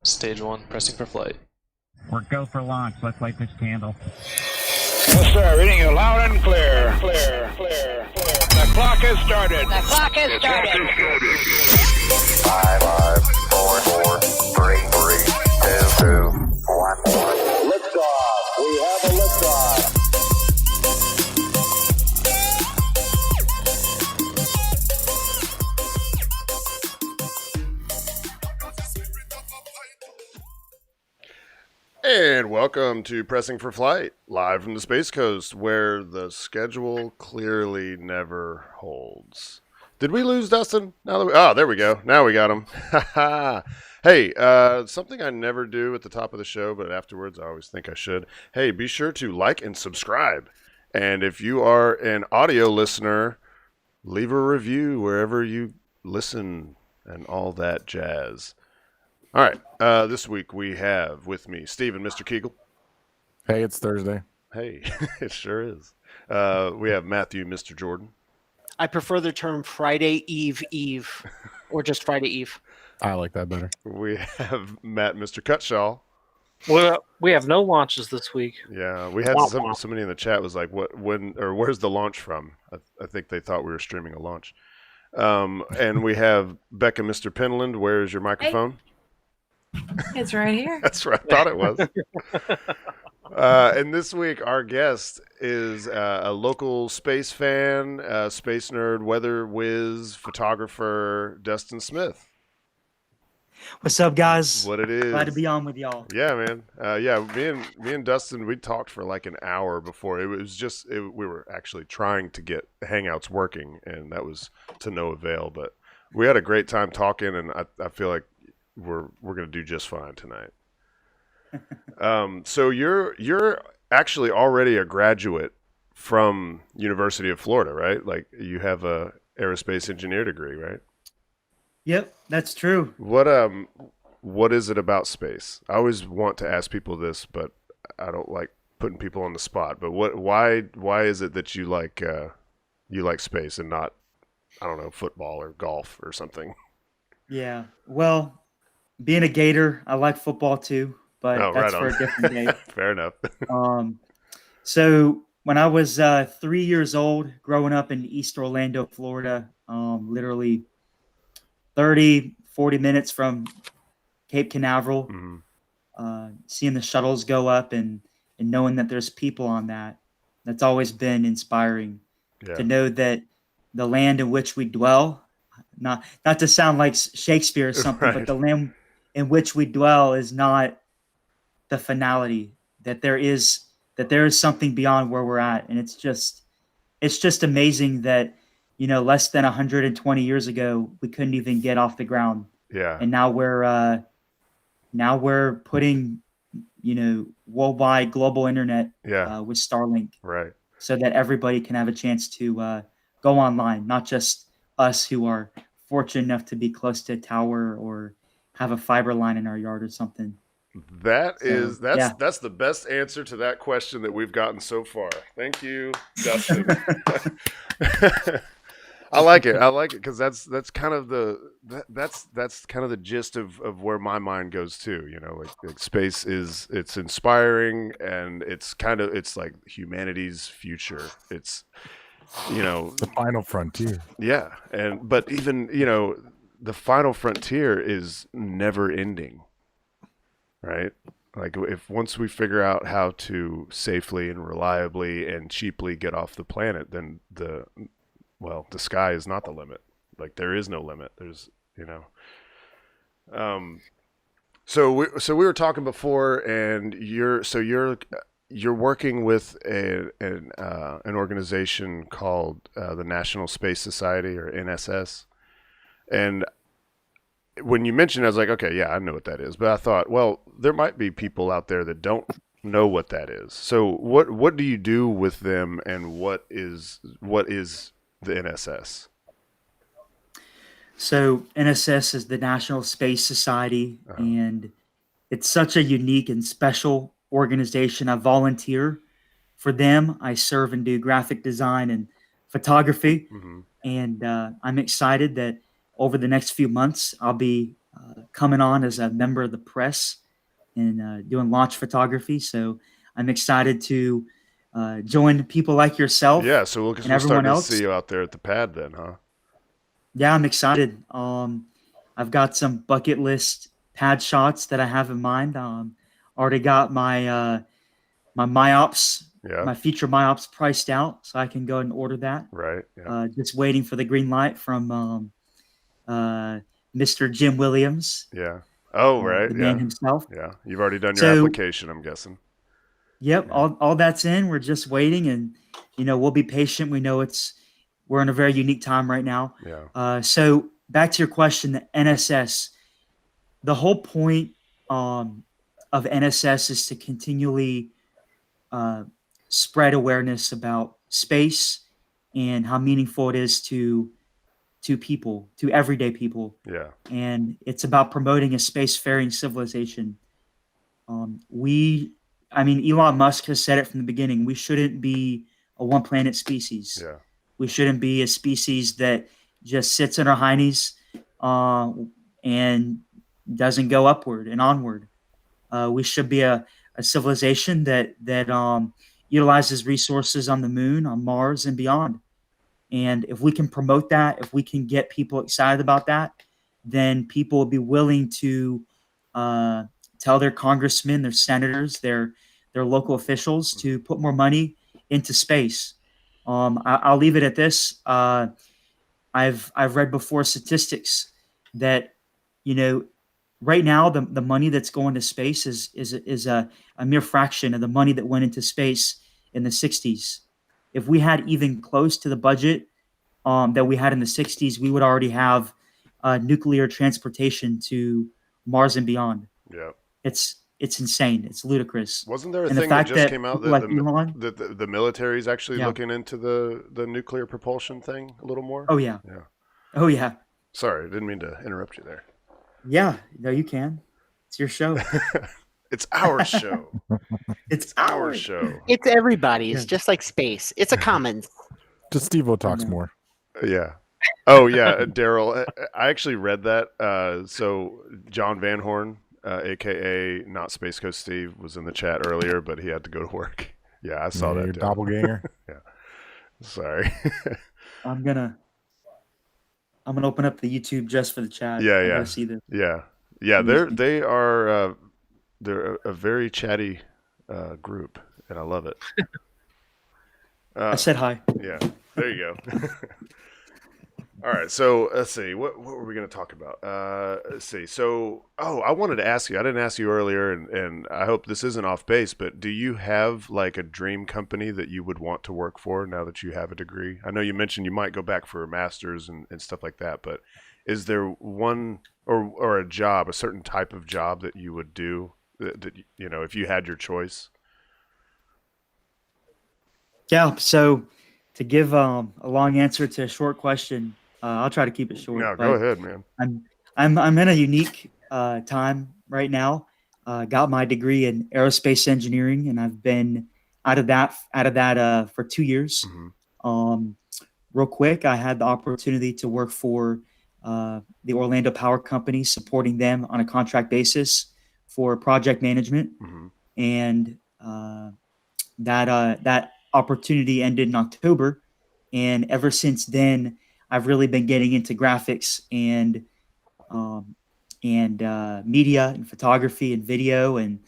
Stage 1, pressing for flight. We're go for launch. Let's light this candle. Yes, sir. Reading you loud and clear. Clear. The clock has started. The clock has started. 5, 4, 3, 2, 1. Liftoff. We have a liftoff. And welcome to Pressing for Flight, live from the Space Coast, where the schedule clearly never holds. Did we lose Dustin? There we go. Now we got him. Hey, something I never do at the top of the show, but afterwards I always think I should. Hey, be sure to like and subscribe. And if you are an audio listener, leave a review wherever you listen and all that jazz. All right, this week we have with me Stephen, Mr. Kegel. Hey, it's Thursday. Hey, it sure is. We have Matthew, Mr. Jordan. I prefer the term Friday Eve, or just Friday Eve. I like that better. We have Matt, Mr. Cutshaw. Well, we have no launches this week. Yeah, we had somebody in the chat was like, where's the launch from? I think they thought we were streaming a launch. And we have Bekah, Mr. Penland. Where's your microphone? Hey. It's right here. That's what I thought it was. And this week, our guest is a local space fan, space nerd, weather whiz, photographer, Dustin Smith. What's up, guys? What it is. Glad to be on with y'all. Yeah, man. Me and Dustin, we talked for like an hour before. It was just, we were actually trying to get Hangouts working, and that was to no avail. But we had a great time talking, and I feel like we're gonna do just fine tonight. So you're actually already a graduate from University of Florida, right? Like you have a aerospace engineer degree, right? Yep, that's true. What is it about space? I always want to ask people this, but I don't like putting people on the spot. But why is it that you like space and not, I don't know, football or golf or something? Yeah, well, being a Gator, I like football too, but that's for a different day. Fair enough. So when I was 3 years old, growing up in East Orlando, Florida, literally 30, 40 minutes from Cape Canaveral, seeing the shuttles go up and knowing that there's people on that's always been inspiring. Yeah. To know that the land in which we dwell, not to sound like Shakespeare or something, right, but the land in which we dwell is not the finality, that there is something beyond where we're at. And it's just amazing that, less than 120 years ago, we couldn't even get off the ground. Yeah. And now we're putting, worldwide global internet with Starlink. Right. So that everybody can have a chance to go online, not just us who are fortunate enough to be close to a tower or have a fiber line in our yard or something. That's the best answer to that question that we've gotten so far. Thank you, Dustin. I like it because that's kind of the gist of where my mind goes too. Like space it's inspiring, and it's like humanity's future. It's the final frontier. Yeah, but even the final frontier is never ending, right? Like once we figure out how to safely and reliably and cheaply get off the planet, then the sky is not the limit. Like there is no limit. There's So we were talking before, and you're working with an organization called the National Space Society, or NSS. And when you mentioned it, I was like, okay, yeah, I know what that is. But I thought, well, there might be people out there that don't know what that is. So what do you do with them, and what is the NSS? So NSS is the National Space Society, and it's such a unique and special organization. I volunteer for them. I serve and do graphic design and photography, and I'm excited that over the next few months, I'll be coming on as a member of the press and doing launch photography. So I'm excited to join people like yourself. Yeah, so we'll and start everyone to else. see you out there at the pad then, huh? Yeah, I'm excited. I've got some bucket list pad shots that I have in mind. Already got my my MyOps, Yeah. my future MyOps priced out, so I can go and order that. Right. Yeah. Just waiting for the green light from Mr. Jim Williams, Yeah. Oh, right. the man Yeah. himself. Yeah. You've already done your So- application, I'm guessing. Yep, Yeah. all that's in. We're just waiting, and we'll be patient. We know we're in a very unique time right now. Yeah. So back to your question, the NSS. The whole point of NSS is to continually spread awareness about space and how meaningful it is to people, to everyday people. Yeah. And it's about promoting a spacefaring civilization. Elon Musk has said it from the beginning. We shouldn't be a one planet species. Yeah. We shouldn't be a species that just sits in our heinies and doesn't go upward and onward. We should be a civilization that utilizes resources on the moon, on Mars, and beyond. And if we can promote that, if we can get people excited about that, then people will be willing to tell their congressmen, their senators, their local officials to put more money into space. I'll leave it at this. I've read before statistics that right now the money that's going to space is a mere fraction of the money that went into space in the 60s. If we had even close to the budget that we had in the 60s, we would already have nuclear transportation to Mars and beyond. Yeah. It's insane. It's ludicrous. Wasn't there a And thing that just came out people that like Elon, the military is actually Yeah. looking into the nuclear propulsion thing a little more? oh yeah, Yeah. oh yeah, Sorry, I didn't mean to interrupt you there. yeah. No, you can. It's your show. It's our show. It's Our ours. show. It's everybody's, Yeah. just like space. It's a commons. Just Steve-O talks know. more. Yeah. Oh yeah, Daryl. I actually read that. So John Van Horn, aka not Space Coast Steve, was in the chat earlier, but he had to go to work. Yeah, I saw Yeah, that. your Daryl. doppelganger. Sorry. I'm gonna open up the YouTube just for the chat. Yeah, I yeah. gotta see this. Yeah. They're a very chatty group, and I love it. I said hi. Yeah, there you go. All right, so let's see. What were we going to talk about? Let's see. So, I wanted to ask you. I didn't ask you earlier, and I hope this isn't off base, but do you have like a dream company that you would want to work for now that you have a degree? I know you mentioned you might go back for a master's and stuff like that, but is there one or a job, a certain type of job that you would do that if you had your choice? Yeah. So to give a long answer to a short question, I'll try to keep it short. No, but go ahead, man. I'm in a unique time right now. Got my degree in aerospace engineering, and I've been out of that for 2 years. Mhm. Real quick, I had the opportunity to work for the Orlando Power Company, supporting them on a contract basis for project management, Mhm. and that opportunity ended in October. And ever since then, I've really been getting into graphics and media and photography and video and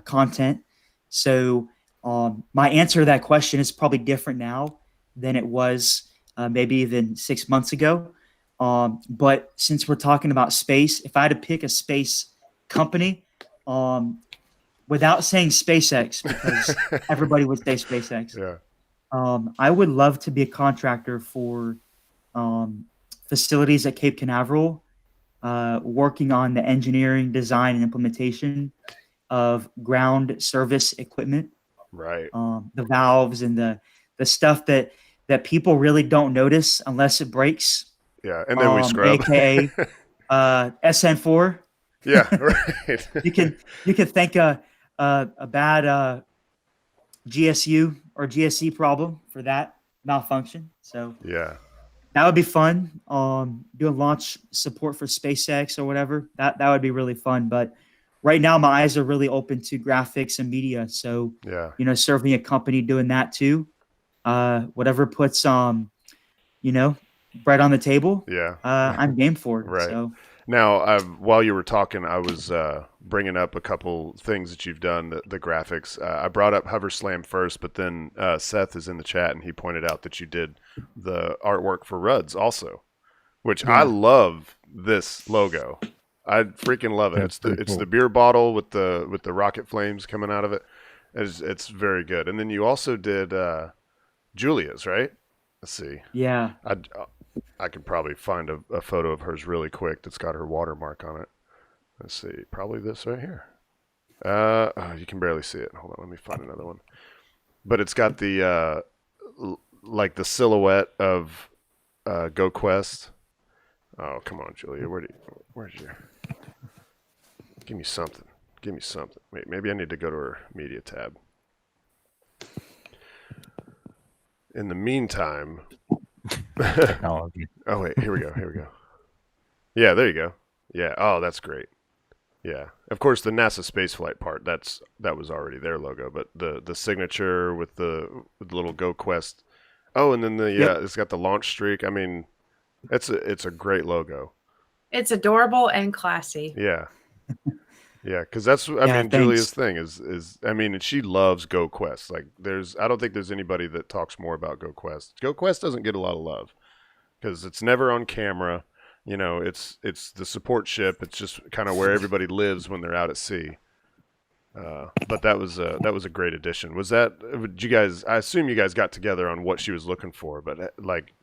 content. So my answer to that question is probably different now than it was maybe even 6 months ago. But since we're talking about space, if I had to pick a space company, without saying SpaceX, because everybody would say SpaceX, Yeah. I would love to be a contractor for facilities at Cape Canaveral, working on the engineering, design, and implementation of ground service equipment, Right. the valves and the stuff that people really don't notice unless it breaks. Yeah, and then we scrub. AKA SN4. Yeah, right. You can thank a bad GSU or GSC problem for that malfunction. So Yeah. that would be fun. Doing launch support for SpaceX or whatever. That would be really fun. But right now, my eyes are really open to graphics and media. So, Yeah. serving a company doing that too. Whatever puts bread on the table. Yeah. I'm game for it. Right. So Now, while you were talking, I was bringing up a couple things that you've done, the graphics. I brought up Hover Slam first, but then Seth is in the chat, and he pointed out that you did the artwork for Ruds also, which I love this logo. I freaking love it. It's the beer bottle with the rocket flames coming out of it. It's very good. And then you also did Julia's, right? Let's see. yeah. I could probably find a photo of hers really quick that's got her watermark on it. Let's see. Probably this right here. You can barely see it. Hold on. Let me find another one. But it's got the like the silhouette of GoQuest. Oh, come on, Julia. Where's your... Give me something. Wait, maybe I need to go to her media tab. In the meantime... Technology. Oh, wait. Here we go. Yeah, there you go. Yeah. Oh, that's great. Yeah. Of course, the NASA spaceflight part, that was already their logo, but the signature with the little GoQuest. Oh, and then it's got the launch streak. I mean, it's a great logo. It's adorable and classy. Yeah. Yeah, because that's Thanks. Julia's thing is I mean, and she loves GoQuest. Like I don't think there's anybody that talks more about GoQuest. GoQuest doesn't get a lot of love because it's never on camera. It's the support ship. It's just kind of where everybody lives when they're out at sea. But that was a great addition. Was that? Did you guys? I assume you guys got together on what she was looking for. But like,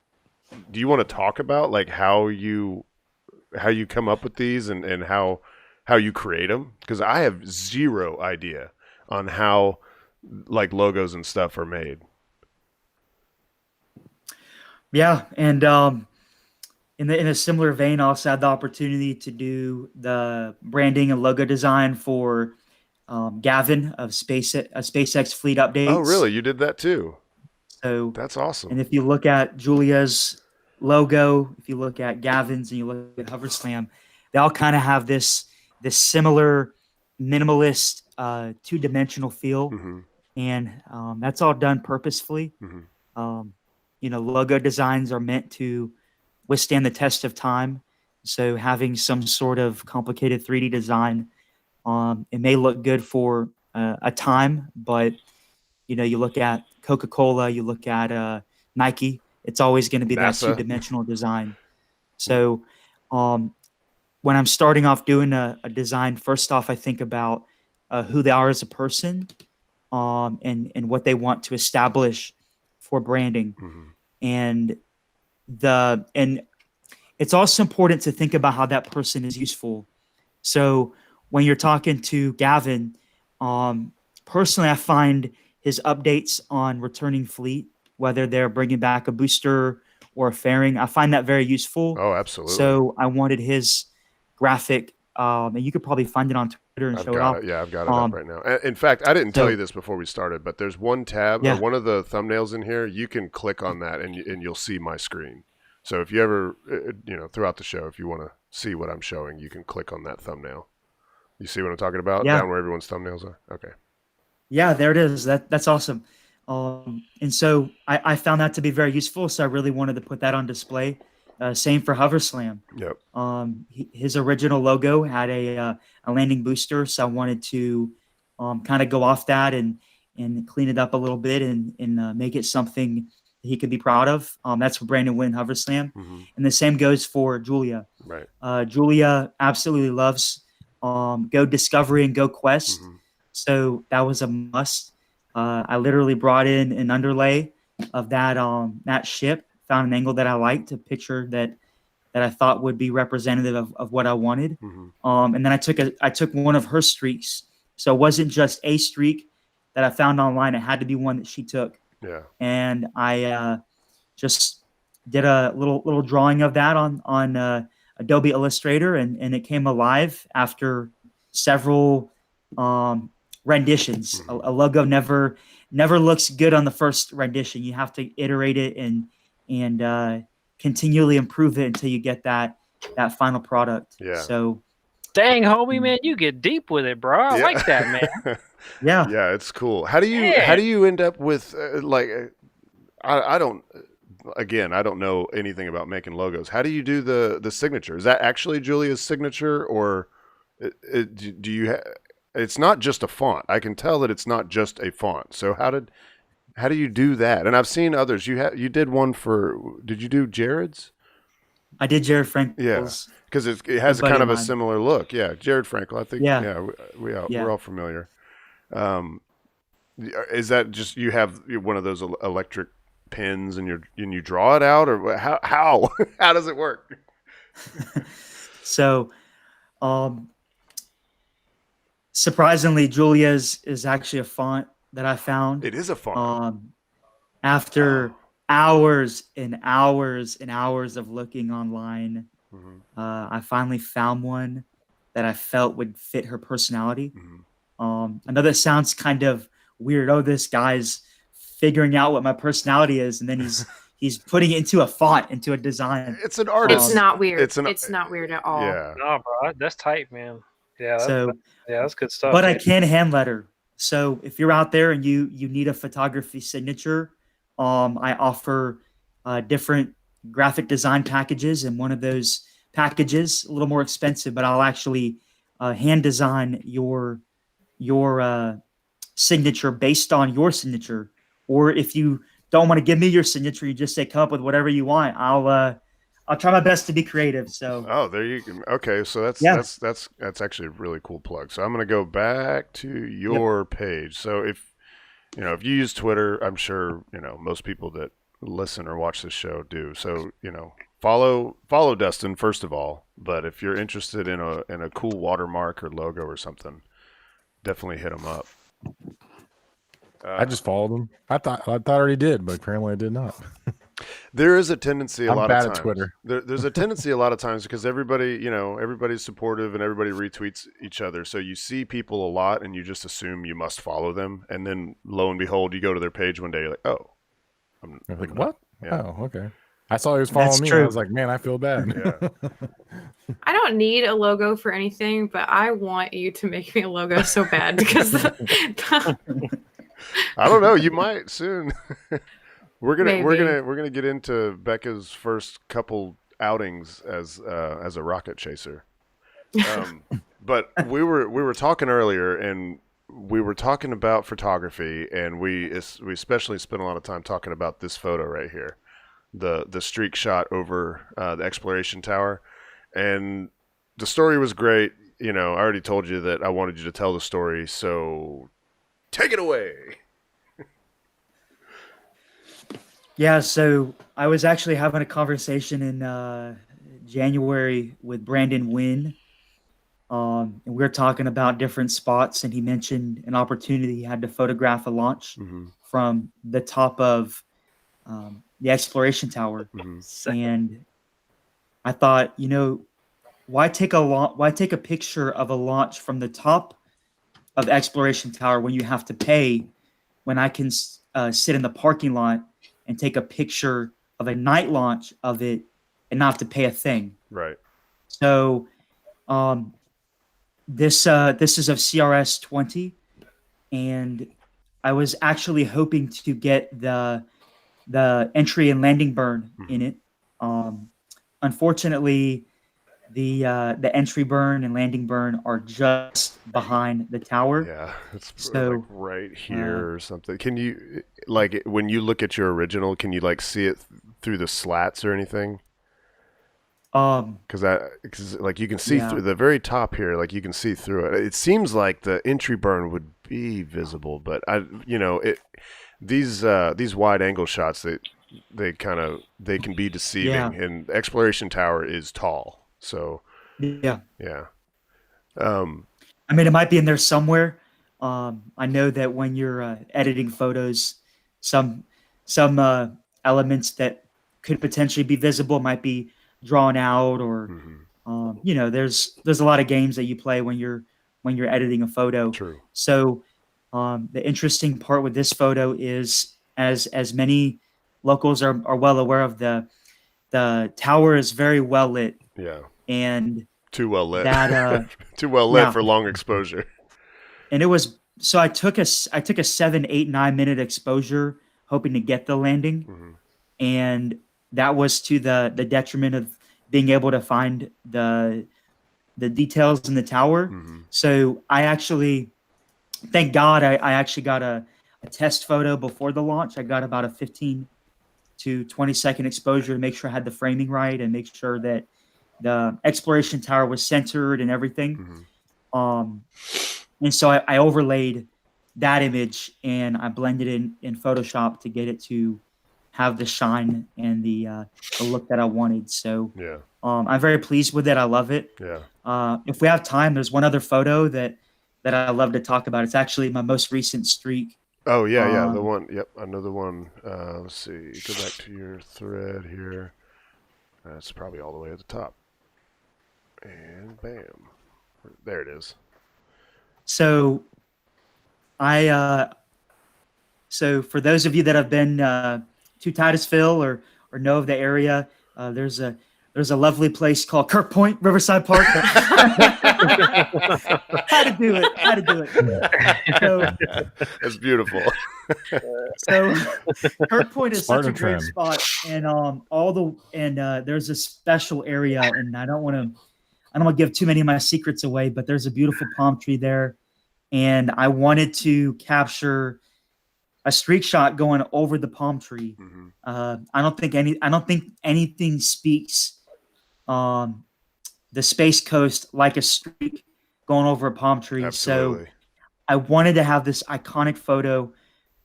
do you want to talk about like how you come up with these and how you create them? Because I have zero idea on how like logos and stuff are made. Yeah, and in a similar vein, I also had the opportunity to do the branding and logo design for Gavin of SpaceX Fleet Updates. Oh, really? You did that too? So that's awesome. And if you look at Julia's logo, if you look at Gavin's, and you look at HoverSlam, they all kind of have this similar minimalist two-dimensional feel. Mm-hmm. And that's all done purposefully. Mm-hmm. Logo designs are meant to withstand the test of time. So having some sort of complicated 3D design, it may look good for a time, but you look at Coca-Cola, you look at Nike, it's always going to be NASA. That two-dimensional design. So when I'm starting off doing a design, first off, I think about who they are as a person, and what they want to establish for branding. Mm-hmm. And it's also important to think about how that person is useful. So when you're talking to Gavin, personally, I find his updates on returning fleet, whether they're bringing back a booster or a fairing, I find that very useful. Oh, absolutely. So I wanted his graphic, and you could probably find it on Twitter and show it off. Yeah, I've got it up right now. In fact, I didn't tell you this before we started, but there's one tab, or one of the thumbnails in here. You can click on that, and you'll see my screen. So if you ever, throughout the show, if you want to see what I'm showing, you can click on that thumbnail. You see what I'm talking about? Yeah. Down where everyone's thumbnails are? Okay. Yeah, there it is. That's awesome. And so I found that to be very useful. So I really wanted to put that on display. Same for HoverSlam. Yep. His original logo had a landing booster, so I wanted to kind of go off that and clean it up a little bit and make it something he could be proud of. That's what Brandon win HoverSlam. Mm-hmm. And the same goes for Julia. Right. Julia absolutely loves Go Discovery and Go Quest. Mm-hmm. So that was a must. I literally brought in an underlay of that ship, found an angle that I liked, a picture that I thought would be representative of what I wanted. Mm-hmm. And then I took one of her streaks. So it wasn't just a streak that I found online. It had to be one that she took. Yeah. And I just did a little drawing of that on Adobe Illustrator, and it came alive after several renditions. Mm-hmm. A logo never looks good on the first rendition. You have to iterate it and continually improve it until you get that final product. Yeah. So Dang, homie, man, you get deep with it, bro. I like that, man. yeah. Yeah, it's cool. How do you end up with I don't I don't know anything about making logos. How do you do the signature? Is that actually Julia's signature, or do you it's not just a font. I can tell that it's not just a font. So how do you do that? And I've seen others. You did one did you do Jared's? I did Jared Frankel's. Yeah, because it has kind of a similar look. Yeah, Jared Frankel. I think. Yeah. We're all familiar. Is that just you have one of those electric pins and you draw it out, or how how does it work? So, surprisingly, Julia's is actually a font that I found. It is a font. After hours and hours and hours of looking online, I finally found one that I felt would fit her personality. I know that sounds kind of weird. Oh, this guy's figuring out what my personality is, and then he's putting it into a font, into a design. It's an artist. It's not weird. It's not weird at all. Yeah. No, bro, that's tight, man. Yeah. That's good stuff. But I can hand letter. So if you're out there and you need a photography signature, I offer different graphic design packages, and one of those packages a little more expensive, but I'll actually hand design your signature based on your signature. Or if you don't want to give me your signature, you just say come up with whatever you want. I'll try my best to be creative. So there you go. Okay, so that's actually a really cool plug. So I'm going to go back to your page. So if you use Twitter, I'm sure most people that listen or watch this show do. So follow Dustin first of all. But if you're interested in a cool watermark or logo or something, definitely hit him up. I just followed him. I thought I already did, but apparently I did not. There is a tendency a I'm lot bad of times. at Twitter. There's a tendency a lot of times because everybody's supportive and everybody retweets each other. So you see people a lot and you just assume you must follow them. And then lo and behold, you go to their page one day, you're like, oh. I'm like, what? Yeah. Oh, okay. I saw he was following That's me. true. I was like, man, I feel bad. Yeah. I don't need a logo for anything, but I want you to make me a logo so bad because I don't know. You might soon. We're Maybe. gonna get into Bekah's first couple outings as a rocket chaser. But we were talking earlier, and we were talking about photography, and we especially spent a lot of time talking about this photo right here, the streak shot over the exploration tower, and the story was great. I already told you that I wanted you to tell the story, so take it away. yeah, so I was actually having a conversation in January with Brandon Wynn. And we were talking about different spots, and he mentioned an opportunity he had to photograph a launch from the top of the exploration tower. And I thought, why take a picture of a launch from the top of the exploration tower when you have to pay, when I can sit in the parking lot and take a picture of a night launch of it and not have to pay a thing. Right. So this is of CRS 20, and I was actually hoping to get the entry and landing burn in it. Unfortunately, the entry burn and landing burn are just behind the tower. Yeah, it's So, like right here or something. Can you when you look at your original, can you see it through the slats or anything? Because you can see through the very top here, you can see through it. It seems like the entry burn would be visible, but these wide angle shots they can be deceiving. Yeah. And exploration tower is tall, so yeah. I mean, it might be in there somewhere. I know that when you're editing photos, some elements that could potentially be visible might be drawn out, or there's a lot of games that you play when you're editing a photo. True. So the interesting part with this photo is, as many locals are well aware of, the the tower is very well lit, Yeah. and Too well lit. that Too well lit yeah. for long exposure. and it was so I took a 7, 8, 9 minute exposure hoping to get the landing, Mm-hmm. and that was to the detriment of being able to find the details in the tower. Mm-hmm. So I actually, thank God, I actually got a test photo before the launch. I got about a 15 to 20-second exposure to make sure I had the framing right and make sure that the exploration tower was centered and everything. Mm-hmm. And so I overlaid that image and I blended it in Photoshop to get it to have the shine and the look that I wanted. So Yeah. I'm very pleased with it. I love it. Yeah. If we have time, there's one other photo that I love to talk about. It's actually my most recent streak. Oh, yeah. The one. Yep. I know the one. Let's see. Go back to your thread here. That's probably all the way at the top. And bam. There it is. So so for those of you that have been to Titusville or know of the area, there's a lovely place called Kirk Point, Riverside Park. Had to do it. So, That's beautiful. so Kirk Point is Spartan such a great trim. spot, and there's a special area, and I don't want to give too many of my secrets away, but there's a beautiful palm tree there, and I wanted to capture a streak shot going over the palm tree. Mm-hmm. I don't think anything speaks the Space Coast like a streak going over a palm tree. Absolutely. So I wanted to have this iconic photo,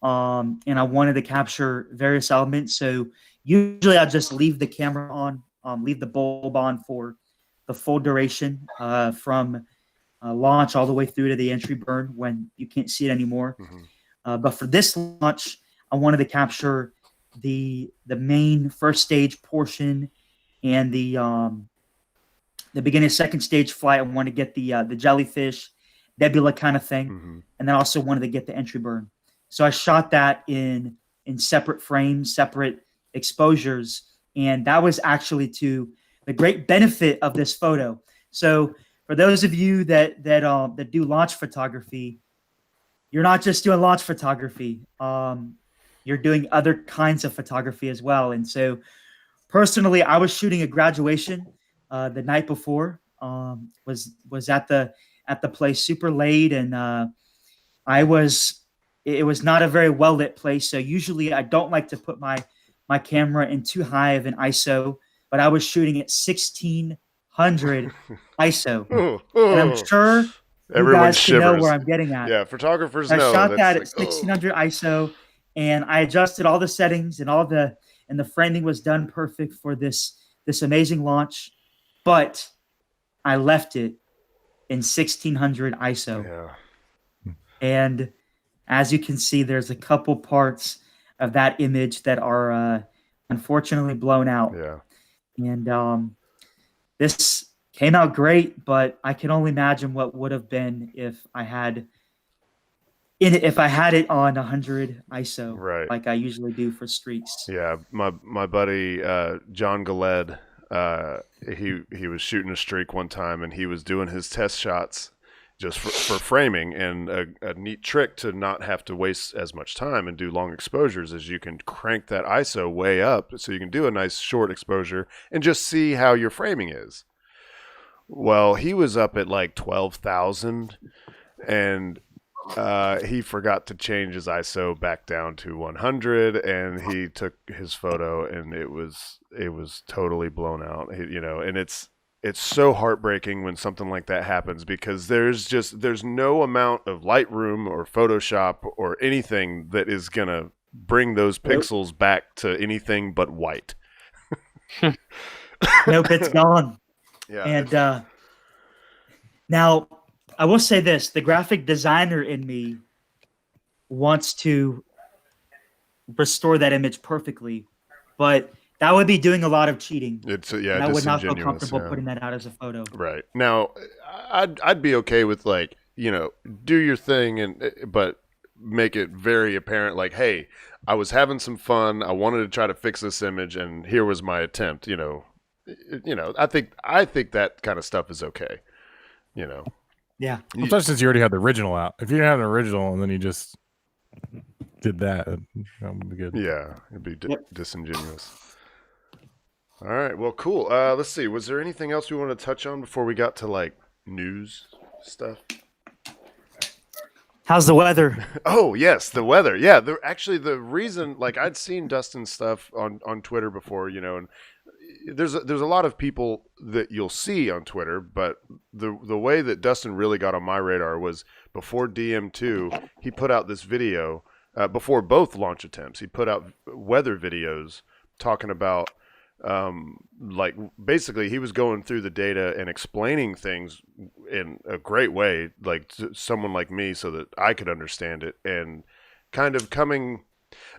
and I wanted to capture various elements. So usually I just leave the camera on, leave the bulb on for the full duration, from launch all the way through to the entry burn when you can't see it anymore. Mm-hmm. But for this launch, I wanted to capture the main first stage portion and the beginning of second stage flight. I wanted to get the jellyfish nebula kind of thing, Mm-hmm. and then also wanted to get the entry burn. So I shot that in separate frames, separate exposures, and that was actually to the great benefit of this photo. So for those of you that do launch photography, you're not just doing launch photography. You're doing other kinds of photography as well. And so personally, I was shooting a graduation the night before, was at the place super late, and it was not a very well lit place. So usually I don't like to put my camera in too high of an ISO, but I was shooting at 1600 ISO. And I'm sure you Everyone guys can know shivers. where I'm getting at. Yeah, photographers I know. shot That's that like, at 1600 ISO, and I adjusted all the settings and the framing was done perfect for this amazing launch, but I left it in 1600 ISO. Yeah. And as you can see, there's a couple parts of that image that are unfortunately blown out. Yeah. And this came out great, but I can only imagine what would have been if I had it on 100 ISO, Right. like I usually do for streaks. Yeah, my buddy John Galed, he was shooting a streak one time, and he was doing his test shots just for framing. And a neat trick to not have to waste as much time and do long exposures is you can crank that ISO way up, so you can do a nice short exposure and just see how your framing is. Well, he was up at like 12,000, and he forgot to change his ISO back down to 100, and he took his photo, and it was totally blown out. And it's so heartbreaking when something like that happens, because there's no amount of Lightroom or Photoshop or anything that is gonna bring those pixels back to anything but white. Nope, it's gone. Yeah. And now I will say this: the graphic designer in me wants to restore that image perfectly, but that would be doing a lot of cheating. And I would not feel disingenuous, comfortable yeah. putting that out as a photo. Right. Now, I'd be okay with, like, do your thing, but make it very apparent, like, hey, I was having some fun. I wanted to try to fix this image, and here was my attempt. I think that kind of stuff is okay. Yeah. Especially since you already had the original out. If you didn't have an original and then you just did that would be good. Yeah, it'd be disingenuous. All right, well, cool. Let's see. Was there anything else we want to touch on before we got to like news stuff? How's the weather? Oh yes, the weather. Yeah, the reason, like, I'd seen Dustin's stuff on Twitter before, and there's a lot of people that you'll see on Twitter, but the way that Dustin really got on my radar was before DM2. He put out this video before both launch attempts. He put out weather videos talking about like, basically he was going through the data and explaining things in a great way, like to someone like me, so that I could understand it, and kind of coming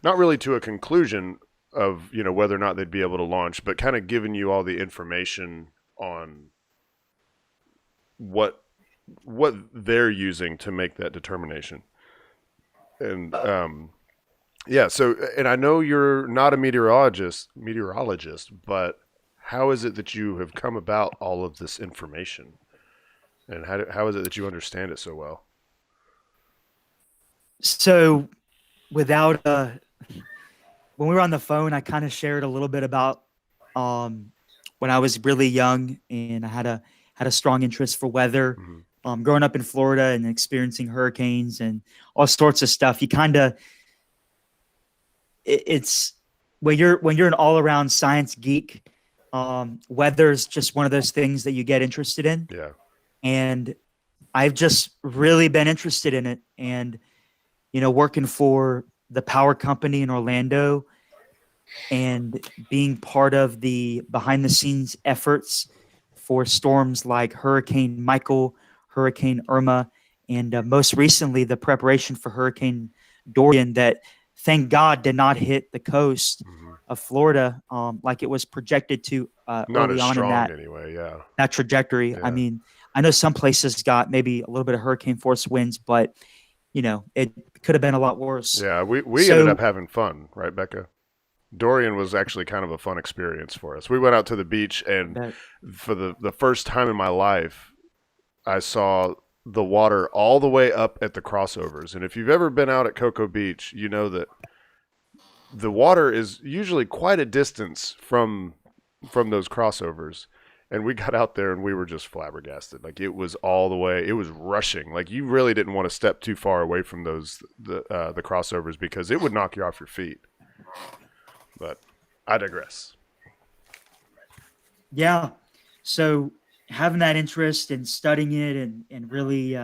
not really to a conclusion of whether or not they'd be able to launch, but kind of giving you all the information on what they're using to make that determination. And yeah, so, and I know you're not a meteorologist, but how is it that you have come about all of this information, and how is it that you understand it so well? So, without when we were on the phone, I kind of shared a little bit about when I was really young and I had a strong interest for weather. Growing up in Florida and experiencing hurricanes and all sorts of stuff, you kind of it's when you're an all-around science geek, weather's just one of those things that you get interested in. Yeah. And I've just really been interested in it, and working for the power company in Orlando and being part of the behind the scenes efforts for storms like Hurricane Michael, Hurricane Irma, and most recently the preparation for Hurricane Dorian, that thank God did not hit the coast of Florida like it was projected to Not early as on strong in that anyway. Yeah. that trajectory. Yeah. I mean, I know some places got maybe a little bit of hurricane force winds, but it could have been a lot worse. Yeah, we ended up having fun, right, Bekah? Dorian was actually kind of a fun experience for us. We went out to the beach, and for the first time in my life, I saw the water all the way up at the crossovers. And if you've ever been out at Cocoa Beach, you know that the water is usually quite a distance from those crossovers. And we got out there and we were just flabbergasted. Like, it was all the way, it was rushing. Like, you really didn't want to step too far away from the crossovers, because it would knock you off your feet. But I digress. Yeah. So having that interest in studying it and really,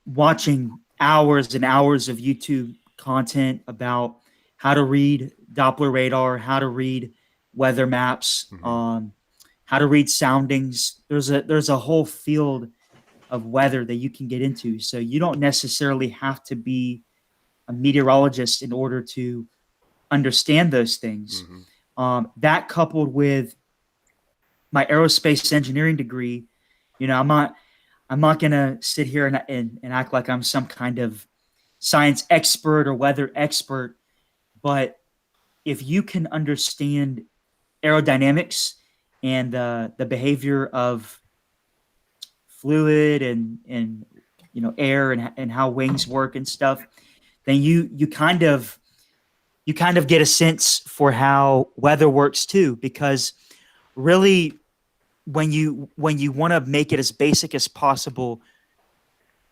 watching hours and hours of YouTube content about how to read Doppler radar, how to read weather maps, how to read soundings. There's a whole field of weather that you can get into. So you don't necessarily have to be a meteorologist in order to understand those things. That coupled with my aerospace engineering degree, I'm not gonna sit here and act like I'm some kind of science expert or weather expert, but if you can understand aerodynamics and the behavior of fluid and air and how wings work and stuff, then you kind of get a sense for how weather works too. Because really, when you want to make it as basic as possible,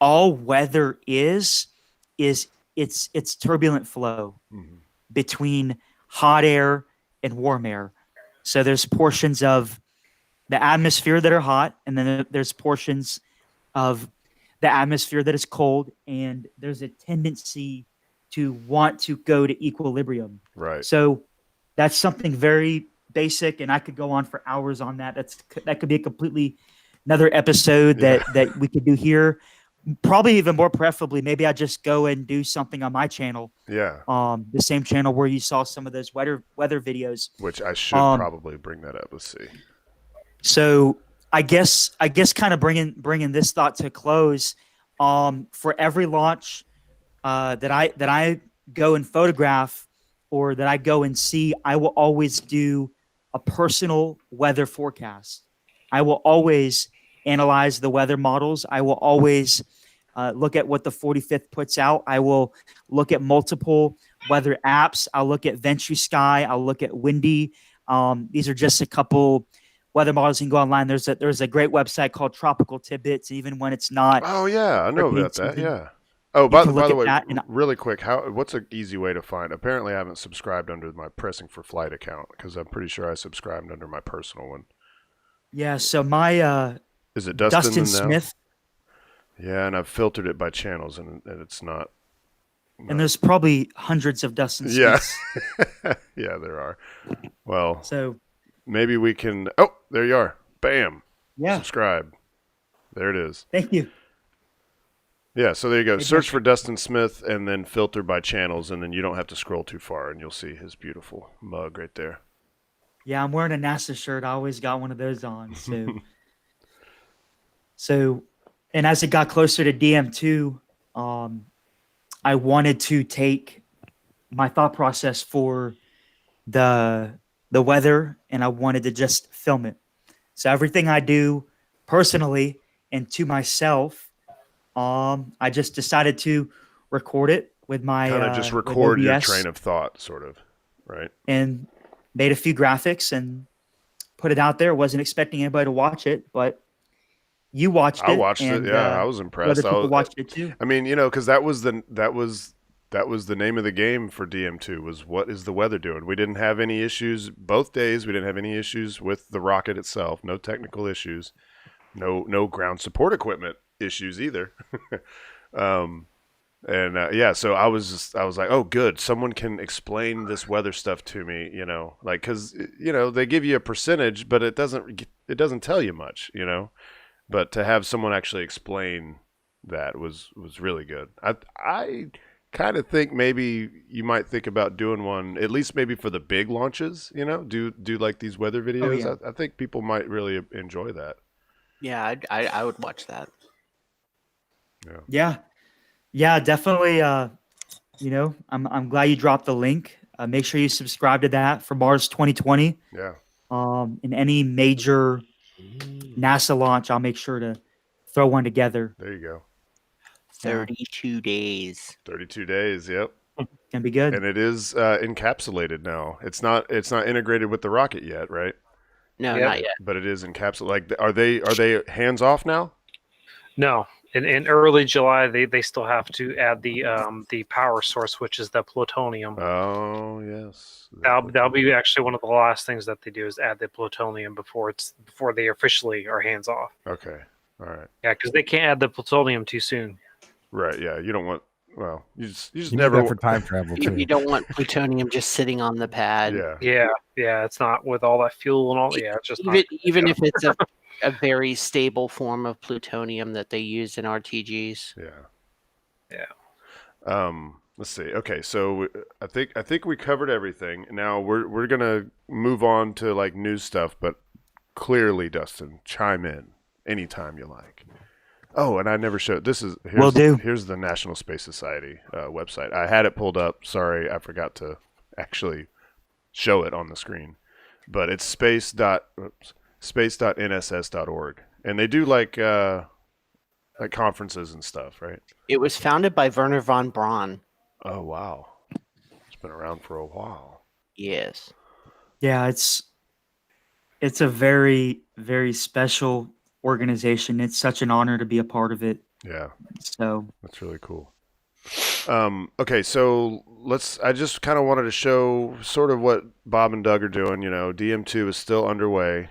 all weather is it's turbulent flow between hot air and warm air. So there's portions of the atmosphere that are hot, and then there's portions of the atmosphere that is cold, and there's a tendency to want to go to equilibrium. Right. So that's something very basic, and I could go on for hours on that. That could be a completely another episode that we could do here. Probably even more preferably, maybe I just go and do something on my channel. Yeah. The same channel where you saw some of those weather videos. Which I should probably bring that up. Let's see. So I guess kind of bringing this thought to a close. For every launch that I go and photograph or that I go and see, I will always do a personal weather forecast. I will always analyze the weather models. I will always look at what the 45th puts out. I will look at multiple weather apps. I'll look at Ventry Sky. I'll look at Windy. These are just a couple weather models. You can go online. There's a great website called Tropical Tidbits, even when it's not. Oh yeah, I know about that. season. Yeah. Oh, You by can look the at way, that and- really quick, what's an easy way to find? Apparently, I haven't subscribed under my Pressing for Flight account because I'm pretty sure I subscribed under my personal one. Yeah. So my Is it Dustin now? Smith, Yeah, and I've filtered it by channels, and it's not. and there's probably hundreds of Dustin Yeah. Smiths. Yeah, there are. Well, So maybe we can. Oh, there you are. Bam. yeah, Subscribe. There it is. thank you. Yeah, so there you go. Hey, Search Dustin. for Dustin Smith and then filter by channels, and then you don't have to scroll too far, and you'll see his beautiful mug right there. Yeah, I'm wearing a NASA shirt. I always got one of those on. So, and as it got closer to DM2, I wanted to take my thought process for the weather, and I wanted to just film it. So everything I do personally and to myself, I just decided to record it with my Kind of just with record your OBS train of thought, sort of, right? and made a few graphics and put it out there. Wasn't expecting anybody to watch it, but you watched it. I watched and, it. Yeah, I was impressed. Other people watched it too. I mean, because that was the name of the game for DM2 was what is the weather doing? We didn't have any issues both days. We didn't have any issues with the rocket itself. No technical issues. No ground support equipment issues either. So I was like, oh, good. Someone can explain this weather stuff to me, because they give you a percentage, but it doesn't tell you much, But to have someone actually explain that was really good. I kind of think maybe you might think about doing one, at least maybe for the big launches, do like these weather videos. yeah. I think people might really enjoy that. Yeah, I would watch that. Yeah, definitely. I'm glad you dropped the link. Make sure you subscribe to that for Mars 2020. Yeah. In any major NASA launch, I'll make sure to throw one together. There you go. 32 days. 32 days. Yep. Can be good. And it is encapsulated now. It's not integrated with the rocket yet, right? No, Yep. not yet. But it is encapsulated. Like, are they hands off now? No, in early July they still have to add the power source, which is the plutonium. Oh yes. That'll be actually one of the last things that they do is add the plutonium before they officially are hands off. Okay. All right. Yeah, because they can't add the plutonium too soon. Right. Yeah. You don't want. Well, you just You never. need that for time travel You, too. you don't want plutonium just sitting on the pad. Yeah. Yeah, it's not with all that fuel and all. Yeah, it's just Even if it's a very stable form of plutonium that they use in RTGs. Yeah. Let's see. Okay, so I think we covered everything. Now we're gonna move on to like news stuff, but clearly, Dustin, chime in anytime you like. Oh, and I never showed. Will do. Here's the National Space Society website. I had it pulled up. Sorry, I forgot to actually show it on the screen. But it's space.nss.org, and they do like conferences and stuff, right? It was founded by Werner von Braun. Oh wow, it's been around for a while. Yes. Yeah, it's a very, very special organization. It's such an honor to be a part of it. Yeah, So that's really cool. Okay, so I just kind of wanted to show sort of what Bob and Doug are doing. DM2 is still underway.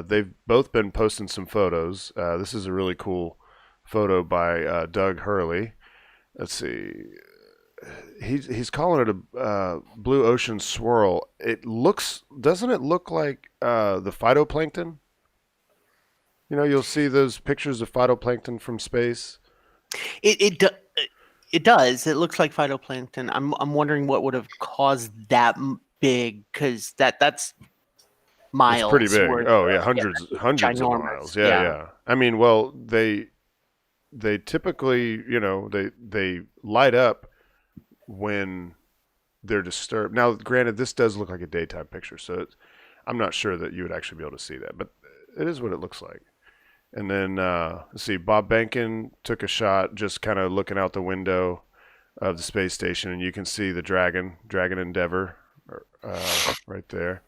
They've both been posting some photos. This is a really cool photo by Doug Hurley. Let's see. He's calling it a blue ocean swirl. Doesn't it look like the phytoplankton? You'll see those pictures of phytoplankton from space. It does. It looks like phytoplankton. I'm wondering what would have caused that big, because that's miles. It's pretty big. worth Oh yeah, of- hundreds of ginormous. miles. Yeah. I mean, well, they they typically, they light up when they're disturbed. Now, granted, this does look like a daytime picture, so I'm not sure that you would actually be able to see that, but it is what it looks like. And then, let's see, Bob Bankin took a shot just kind of looking out the window of the space station, and you can see the Dragon Endeavour right there.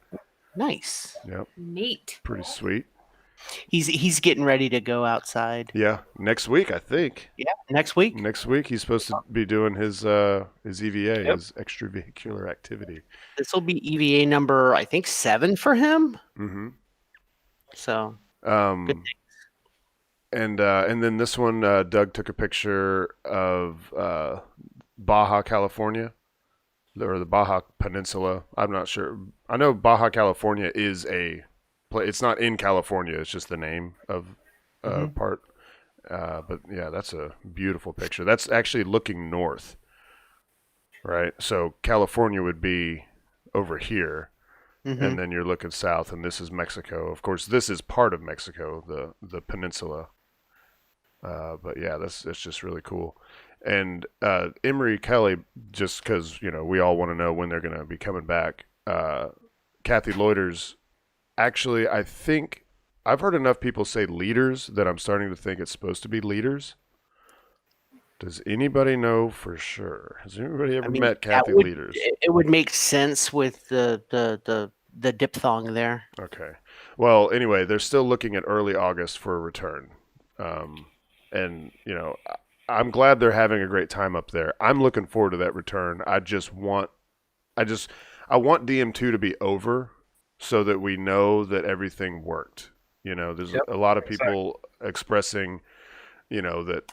Nice. Yep. Neat. Pretty sweet. He's getting ready to go outside. Yeah, next week, I think. Yeah, next week. Next week, he's supposed to be doing his EVA, his extravehicular activity. This will be EVA number, I think, 7 for him. Mm-hmm. So, good and then this one, Doug took a picture of Baja California, or the Baja Peninsula. I'm not sure. I know Baja California is it's not in California. It's just the name of part. But yeah, that's a beautiful picture. That's actually looking north, right? So California would be over here, and then you're looking south, and this is Mexico. Of course, this is part of Mexico, the peninsula. But yeah, it's just really cool. And Emery Kelly, just because we all want to know when they're going to be coming back. Kathy Loiters. Actually, I think I've heard enough people say leaders that I'm starting to think it's supposed to be leaders. Does anybody know for sure? Has anybody ever met Kathy Leaders? It would make sense with the diphthong there. Okay. Well, anyway, they're still looking at early August for a return. And, I'm glad they're having a great time up there. I'm looking forward to that return. I want DM2 to be over, so that we know that everything worked. There's a lot of people expressing, that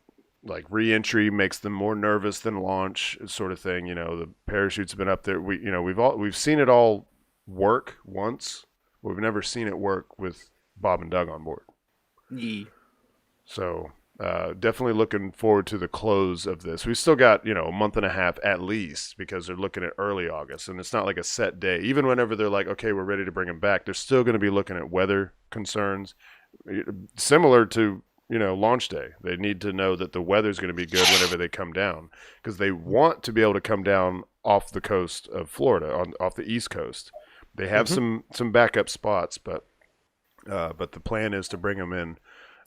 like re-entry makes them more nervous than launch, sort of thing. The parachute's been up there. We've seen it all work once. We've never seen it work with Bob and Doug on board. Yeah. So definitely looking forward to the close of this. We've still got, a month and a half at least, because they're looking at early August, and it's not like a set day. Even whenever they're like, okay, we're ready to bring them back, they're still going to be looking at weather concerns, similar to, launch day. They need to know that the weather's going to be good whenever they come down, because they want to be able to come down off the coast of Florida, off the East Coast. They have some backup spots, but the plan is to bring them in.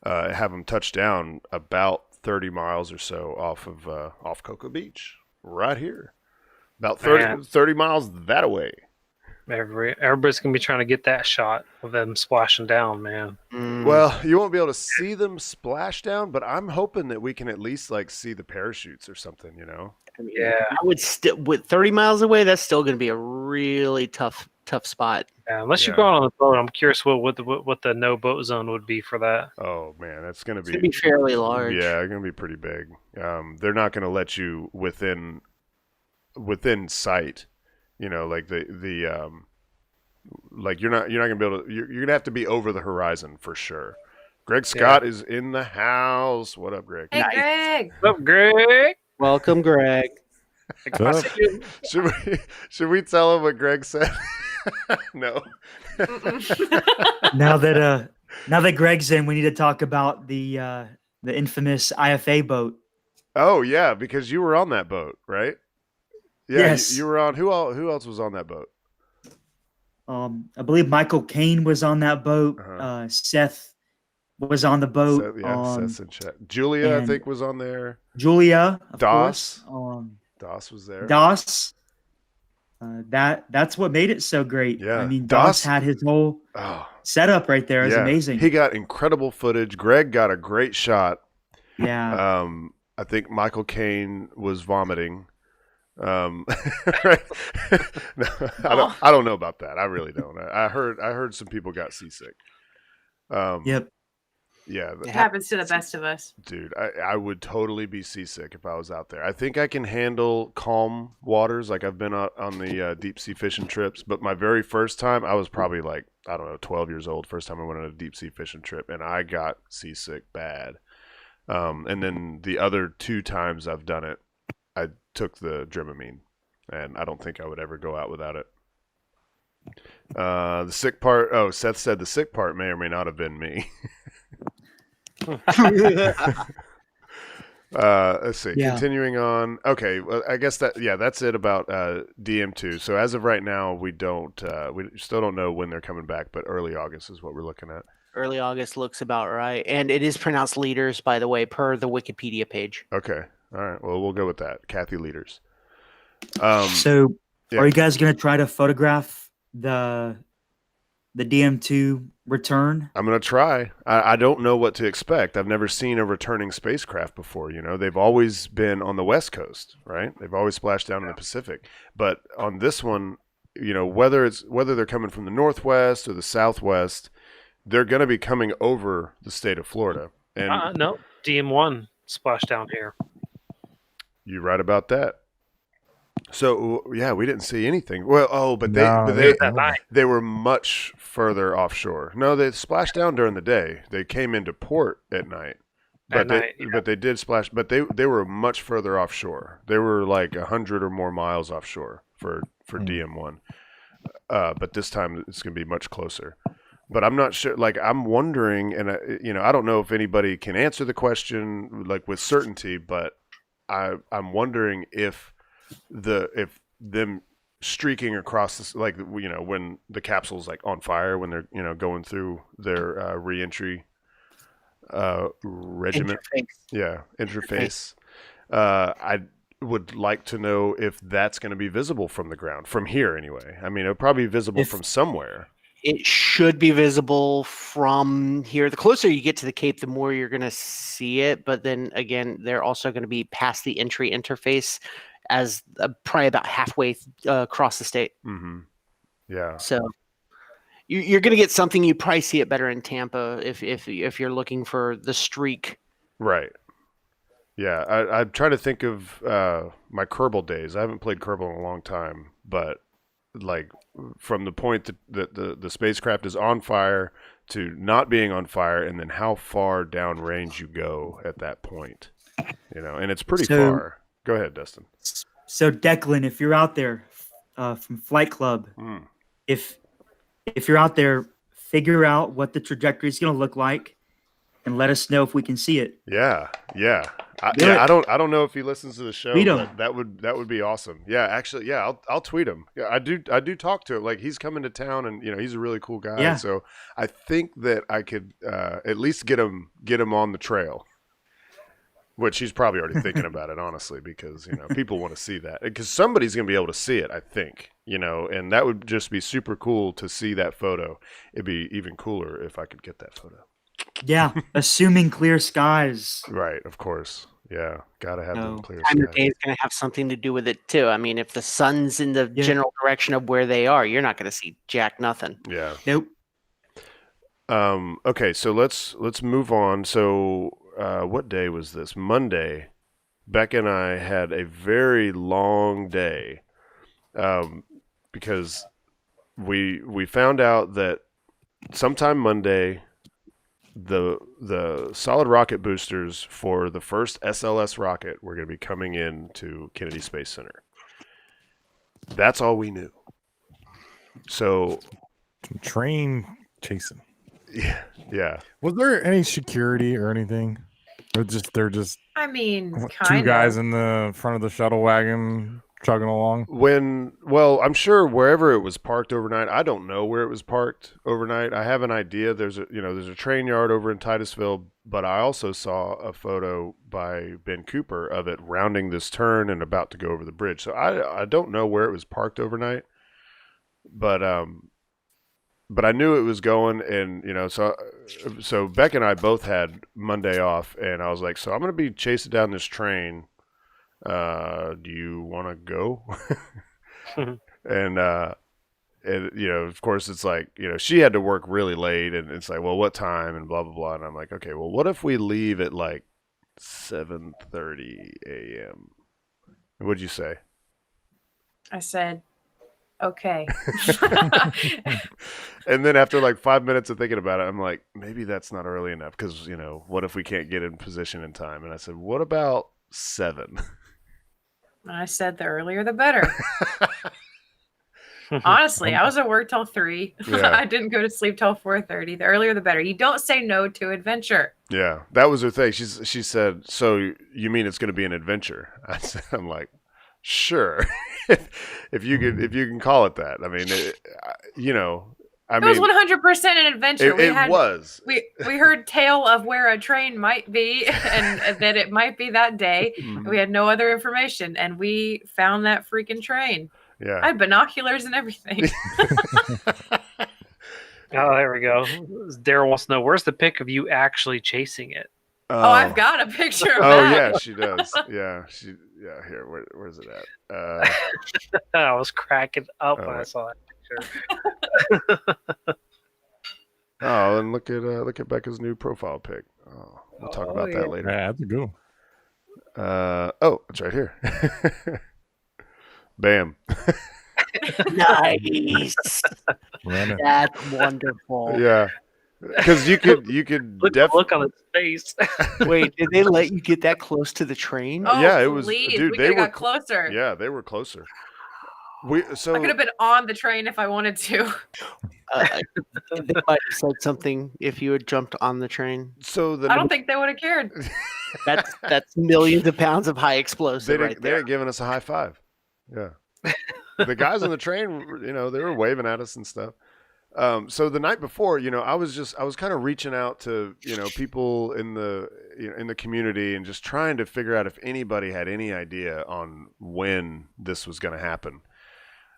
Have them touch down about 30 miles or so off Cocoa Beach, right here. About 30 miles that way. Everybody's going to be trying to get that shot of them splashing down, man. Well, you won't be able to see them splash down, but I'm hoping that we can at least see the parachutes or something, Yeah. I would with 30 miles away, that's still going to be a really tough spot. Yeah, unless you're going on a boat, I'm curious what the no boat zone would be for that. Oh man, that's going to be fairly large. Yeah, it's going to be pretty big. They're not going to let you within sight. Like like you're not going to be able to. You're going to have to be over the horizon for sure. Greg Scott is in the house. What up, Greg? Hey, Greg. What's up, Greg? Welcome, Greg. Should we tell him what Greg said? No. Now that Greg's in, we need to talk about the infamous IFA boat. Oh yeah, because you were on that boat, right? Yeah, yes. You were on. Who else was on that boat? I believe Michael Caine was on that boat. Seth was on the boat. Seth's in chat. Julia, I think, was on there. Julia, of Doss. course. Doss was there. Doss. That's what made it so great. Yeah. I mean, Doss had his whole setup right there. It was amazing. He got incredible footage. Greg got a great shot. Yeah. I think Michael Caine was vomiting. No, I don't know about that. I really don't. I heard some people got seasick. Yep. Yeah, it happens to the best of us. Dude, I would totally be seasick if I was out there. I think I can handle calm waters. Like I've been on the deep sea fishing trips, but my very first time, I was probably 12 years old. First time I went on a deep sea fishing trip, and I got seasick bad. And then the other 2 times I've done it, I took the Dramamine, and I don't think I would ever go out without it. The sick part. Oh, Seth said the sick part may or may not have been me. Let's see. Yeah. Continuing on. Okay, well, I guess that's it about DM2. So as of right now, we still don't know when they're coming back, but early August is what we're looking at. Early August looks about right, and it is pronounced leaders, by the way, per the Wikipedia page. Okay. All right. Well, we'll go with that. Kathy Leaders. So, yeah. are you guys going to try to photograph the DM2 Return? I'm going to try. I don't know what to expect. I've never seen a returning spacecraft before. They've always been on the West Coast, right? They've always splashed down in the Pacific. But on this one, whether they're coming from the Northwest or the Southwest, they're going to be coming over the state of Florida. And no, DM1 splashed down here. You're right about that. So yeah, we didn't see anything. Well, but they were much further offshore. No, they splashed down during the day. They came into port at night. But they did splash. But they were much further offshore. They were like 100 or more miles offshore for DM1. But this time it's going to be much closer. But I'm not sure. Like, I'm wondering, and I don't know if anybody can answer the question like with certainty. But I'm wondering if them streaking across this, like, when the capsule's like on fire, when they're going through their reentry regiment, interface. I would like to know if that's going to be visible from the ground, from here anyway. I mean, it'll probably be visible from somewhere. It should be visible from here. The closer you get to the Cape, the more you're going to see it. But then again, they're also going to be past the entry interface as probably about halfway across the state. Mm-hmm. Yeah. So you're going to get something. You probably see it better in Tampa if you're looking for the streak. Right. Yeah. I'm trying to think of my Kerbal days. I haven't played Kerbal in a long time, but like from the point that the spacecraft is on fire to not being on fire, and then how far downrange you go at that point, and it's pretty far. Go ahead, Dustin. So Declan, if you're out there from Flight Club, if you're out there, figure out what the trajectory is going to look like, and let us know if we can see it. Yeah. I don't know if he listens to the show. Tweet him. That would be awesome. Yeah, actually, yeah, I'll tweet him. Yeah, I do talk to him. Like, he's coming to town, and he's a really cool guy. Yeah. So I think that I could at least get him on the trail. Which he's probably already thinking about it, honestly, because people want to see that. Because somebody's gonna be able to see it, I think. And that would just be super cool to see that photo. It'd be even cooler if I could get that photo. Yeah, assuming clear skies. Right, of course. Yeah, gotta have them clear Time of skies. day is going to have something to do with it too. I mean, if the sun's in the general direction of where they are, you're not going to see jack nothing. Yeah. Nope. Okay, so let's move on. So what day was this? Monday. Bekah and I had a very long day because we found out that sometime Monday the solid rocket boosters for the first SLS rocket were going to be coming in to Kennedy Space Center. That's all we knew. So train chasing. Yeah. Was there any security or anything? Or they're just I mean, two guys in the front of the shuttle wagon chugging along? I'm sure wherever it was parked overnight. I don't know where it was parked overnight. I have an idea. There's a train yard over in Titusville, but I also saw a photo by Ben Cooper of it rounding this turn and about to go over the bridge. So I don't know where it was parked overnight, but I knew it was going, and so Bekah and I both had Monday off, and I was like, so I'm going to be chasing down this train. Do you want to go? And of course it's like, she had to work really late, and it's like, well, what time, and blah blah blah. And I'm like, okay, well, what if we leave at like 7:30 a.m.? What'd you say? I said, okay. And then after like 5 minutes of thinking about it, I'm like, maybe that's not early enough, because what if we can't get in position in time? And I said, what about 7? I said the earlier the better. Honestly, I was at work till 3. Yeah. I didn't go to sleep till 4:30. The earlier the better. You don't say no to adventure. Yeah, that was her thing. She said, "So you mean it's going to be an adventure?" I'm like, "Sure, if you can call it that." I mean, it was 100% an adventure. It was. We heard tale of where a train might be, and that it might be that day. Mhm. We had no other information, and we found that freaking train. Yeah. I had binoculars and everything. Oh, there we go. Daryl wants to know, where's the pic of you actually chasing it? Oh, I've got a picture of Oh that. yeah, she does. Yeah, here, where's it at? I was cracking up when I wait. saw that picture. Oh, and look at Becca's new profile pic. Oh, we'll talk about that later. Yeah, that's a good one. Oh, it's right here. Bam. Nice. Running. That's wonderful. Yeah, because you could Look on his face. Wait, did they let you get that close to the train? Oh, Yeah, it was. please. Dude, We they could were have got closer. Yeah, they were closer. I could have been on the train if I wanted to. They might have said something if you had jumped on the train. So I don't think they would have cared. That's millions of pounds of high explosive right there. They're giving us a high five. Yeah. The guys on the train, they were waving at us and stuff. So the night before, I was kind of reaching out to, people in the community and just trying to figure out if anybody had any idea on when this was going to happen.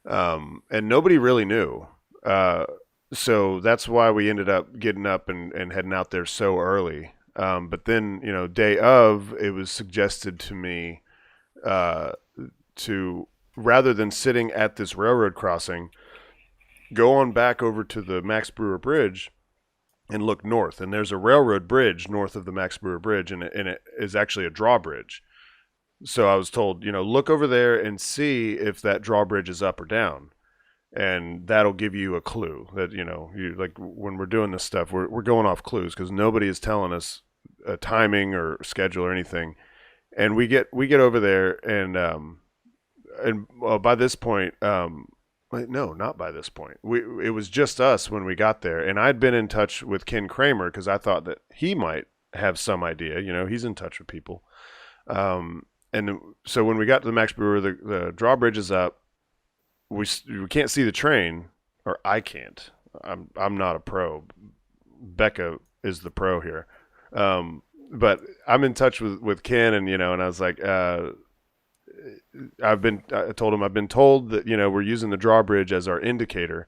And nobody really knew. So that's why we ended up getting up and heading out there so early. But then, day of, it was suggested to me to, rather than sitting at this railroad crossing, go on back over to the Max Brewer Bridge and look north. And there's a railroad bridge north of the Max Brewer Bridge, and it is actually a drawbridge. So I was told, look over there and see if that drawbridge is up or down. And that'll give you a clue that, you like when we're doing this stuff, we're going off clues because nobody is telling us a timing or schedule or anything. And we get over there and by this point, no, not by this point. It was just us when we got there, and I'd been in touch with Ken Kramer because I thought that he might have some idea. He's in touch with people. And so when we got to the Max Brewer, the drawbridge is up. We can't see the train, or I can't. I'm not a pro. Bekah is the pro here. But I'm in touch with Ken, and and I was like, I told him I've been told that we're using the drawbridge as our indicator,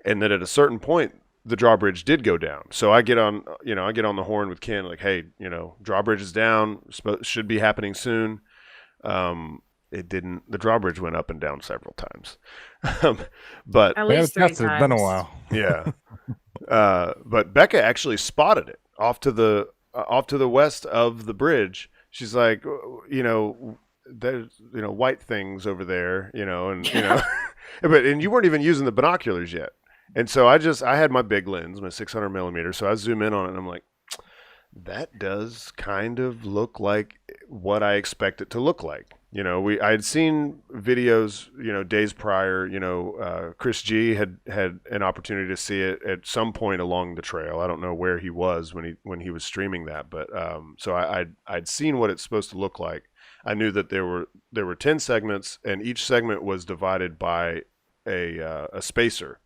and that at a certain point the drawbridge did go down. So I get on the horn with Ken, like, hey, drawbridge is down, should be happening soon. It didn't. The drawbridge went up and down several times, but At least 3 times. It's been a while. Yeah. But Bekah actually spotted it off to the west of the bridge. She's like, there's white things over there, and and you weren't even using the binoculars yet. And so I had my big lens, my 600 millimeter. So I zoom in on it and I'm like, that does kind of look like what I expect it to look like. I had seen videos, days prior, Chris G had an opportunity to see it at some point along the trail. I don't know where he was when he was streaming that, but so I'd seen what it's supposed to look like. I knew that there were 10 segments, and each segment was divided by a spacer.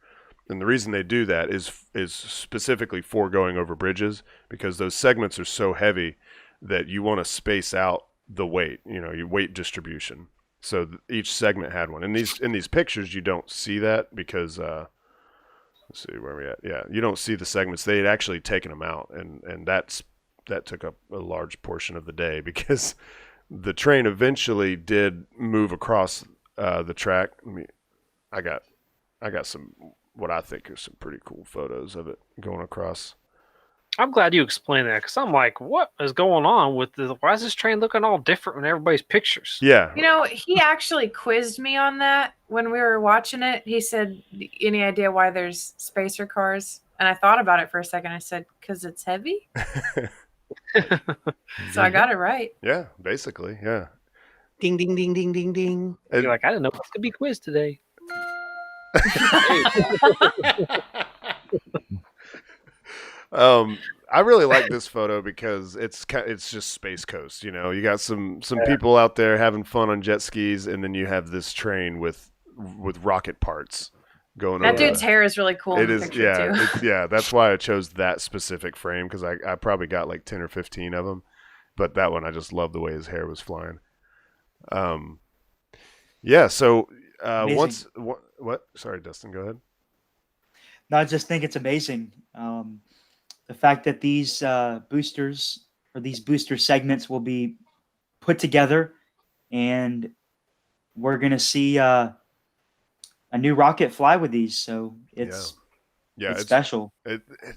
And the reason they do that is specifically for going over bridges, because those segments are so heavy that you want to space out the weight, your weight distribution. So each segment had one. In these pictures, you don't see that because let's see where we at. Yeah, you don't see the segments. They had actually taken them out, and that took up a large portion of the day because the train eventually did move across the track. I got some what I think are some pretty cool photos of it going across. I'm glad you explained that, because I'm like, what is going on with why is this train looking all different in everybody's pictures? Yeah. He actually quizzed me on that when we were watching it. He said, any idea why there's spacer cars? And I thought about it for a second. I said, because it's heavy. So I got it right. Yeah, basically, yeah. Ding, ding, ding, ding, ding, ding. You're like, I didn't know this could be quiz today. I really like this photo because it's just Space Coast. You know, you got some people out there having fun on jet skis, and then you have this train with rocket parts going That over. dude's hair is really cool in the picture too. Yeah. That's why I chose that specific frame, because I probably got like 10 or 15 of them, but that one I just love the way his hair was flying. Yeah. So Amazing. what? Sorry, Dustin. Go ahead. No, I just think it's amazing. The fact that these boosters or these booster segments will be put together, and we're going to see a new rocket fly with these. So it's special.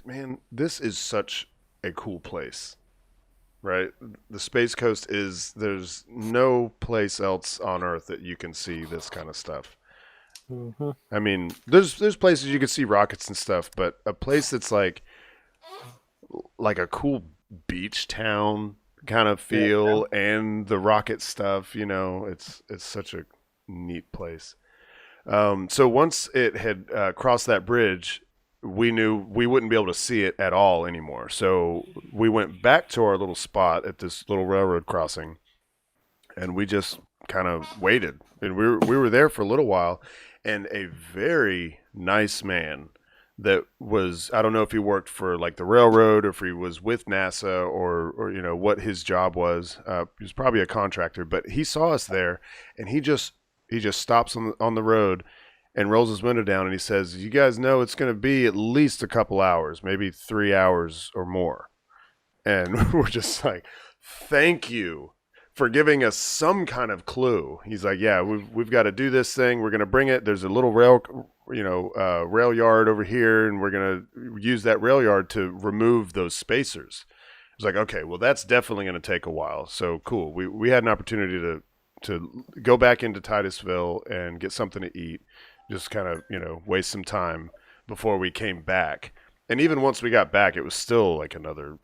Man, this is such a cool place, right? The Space Coast there's no place else on Earth that you can see this kind of stuff. Mm-hmm. I mean, there's places you can see rockets and stuff, but a place that's like a cool beach town kind of feel, and the rocket stuff, you know, it's such a neat place. So once it had crossed that bridge, we knew we wouldn't be able to see it at all anymore. So we went back to our little spot at this little railroad crossing, and we just kind of waited. And we were there for a little while, and a very nice man that was, I don't know if he worked for like the railroad or if he was with NASA or you know what his job was. He was probably a contractor, but he saw us there, and he just stops on the road and rolls his window down, and he says, "You guys know it's going to be at least a couple hours, maybe 3 hours or more." And we're just like, "Thank you for giving us some kind of clue." He's like, "Yeah, we've got to do this thing. We're going to bring it. There's a little rail yard over here, and we're going to use that rail yard to remove those spacers." It's like, okay, well, that's definitely going to take a while. So cool. We had an opportunity to go back into Titusville and get something to eat, just kind of, waste some time before we came back. And even once we got back, it was still like another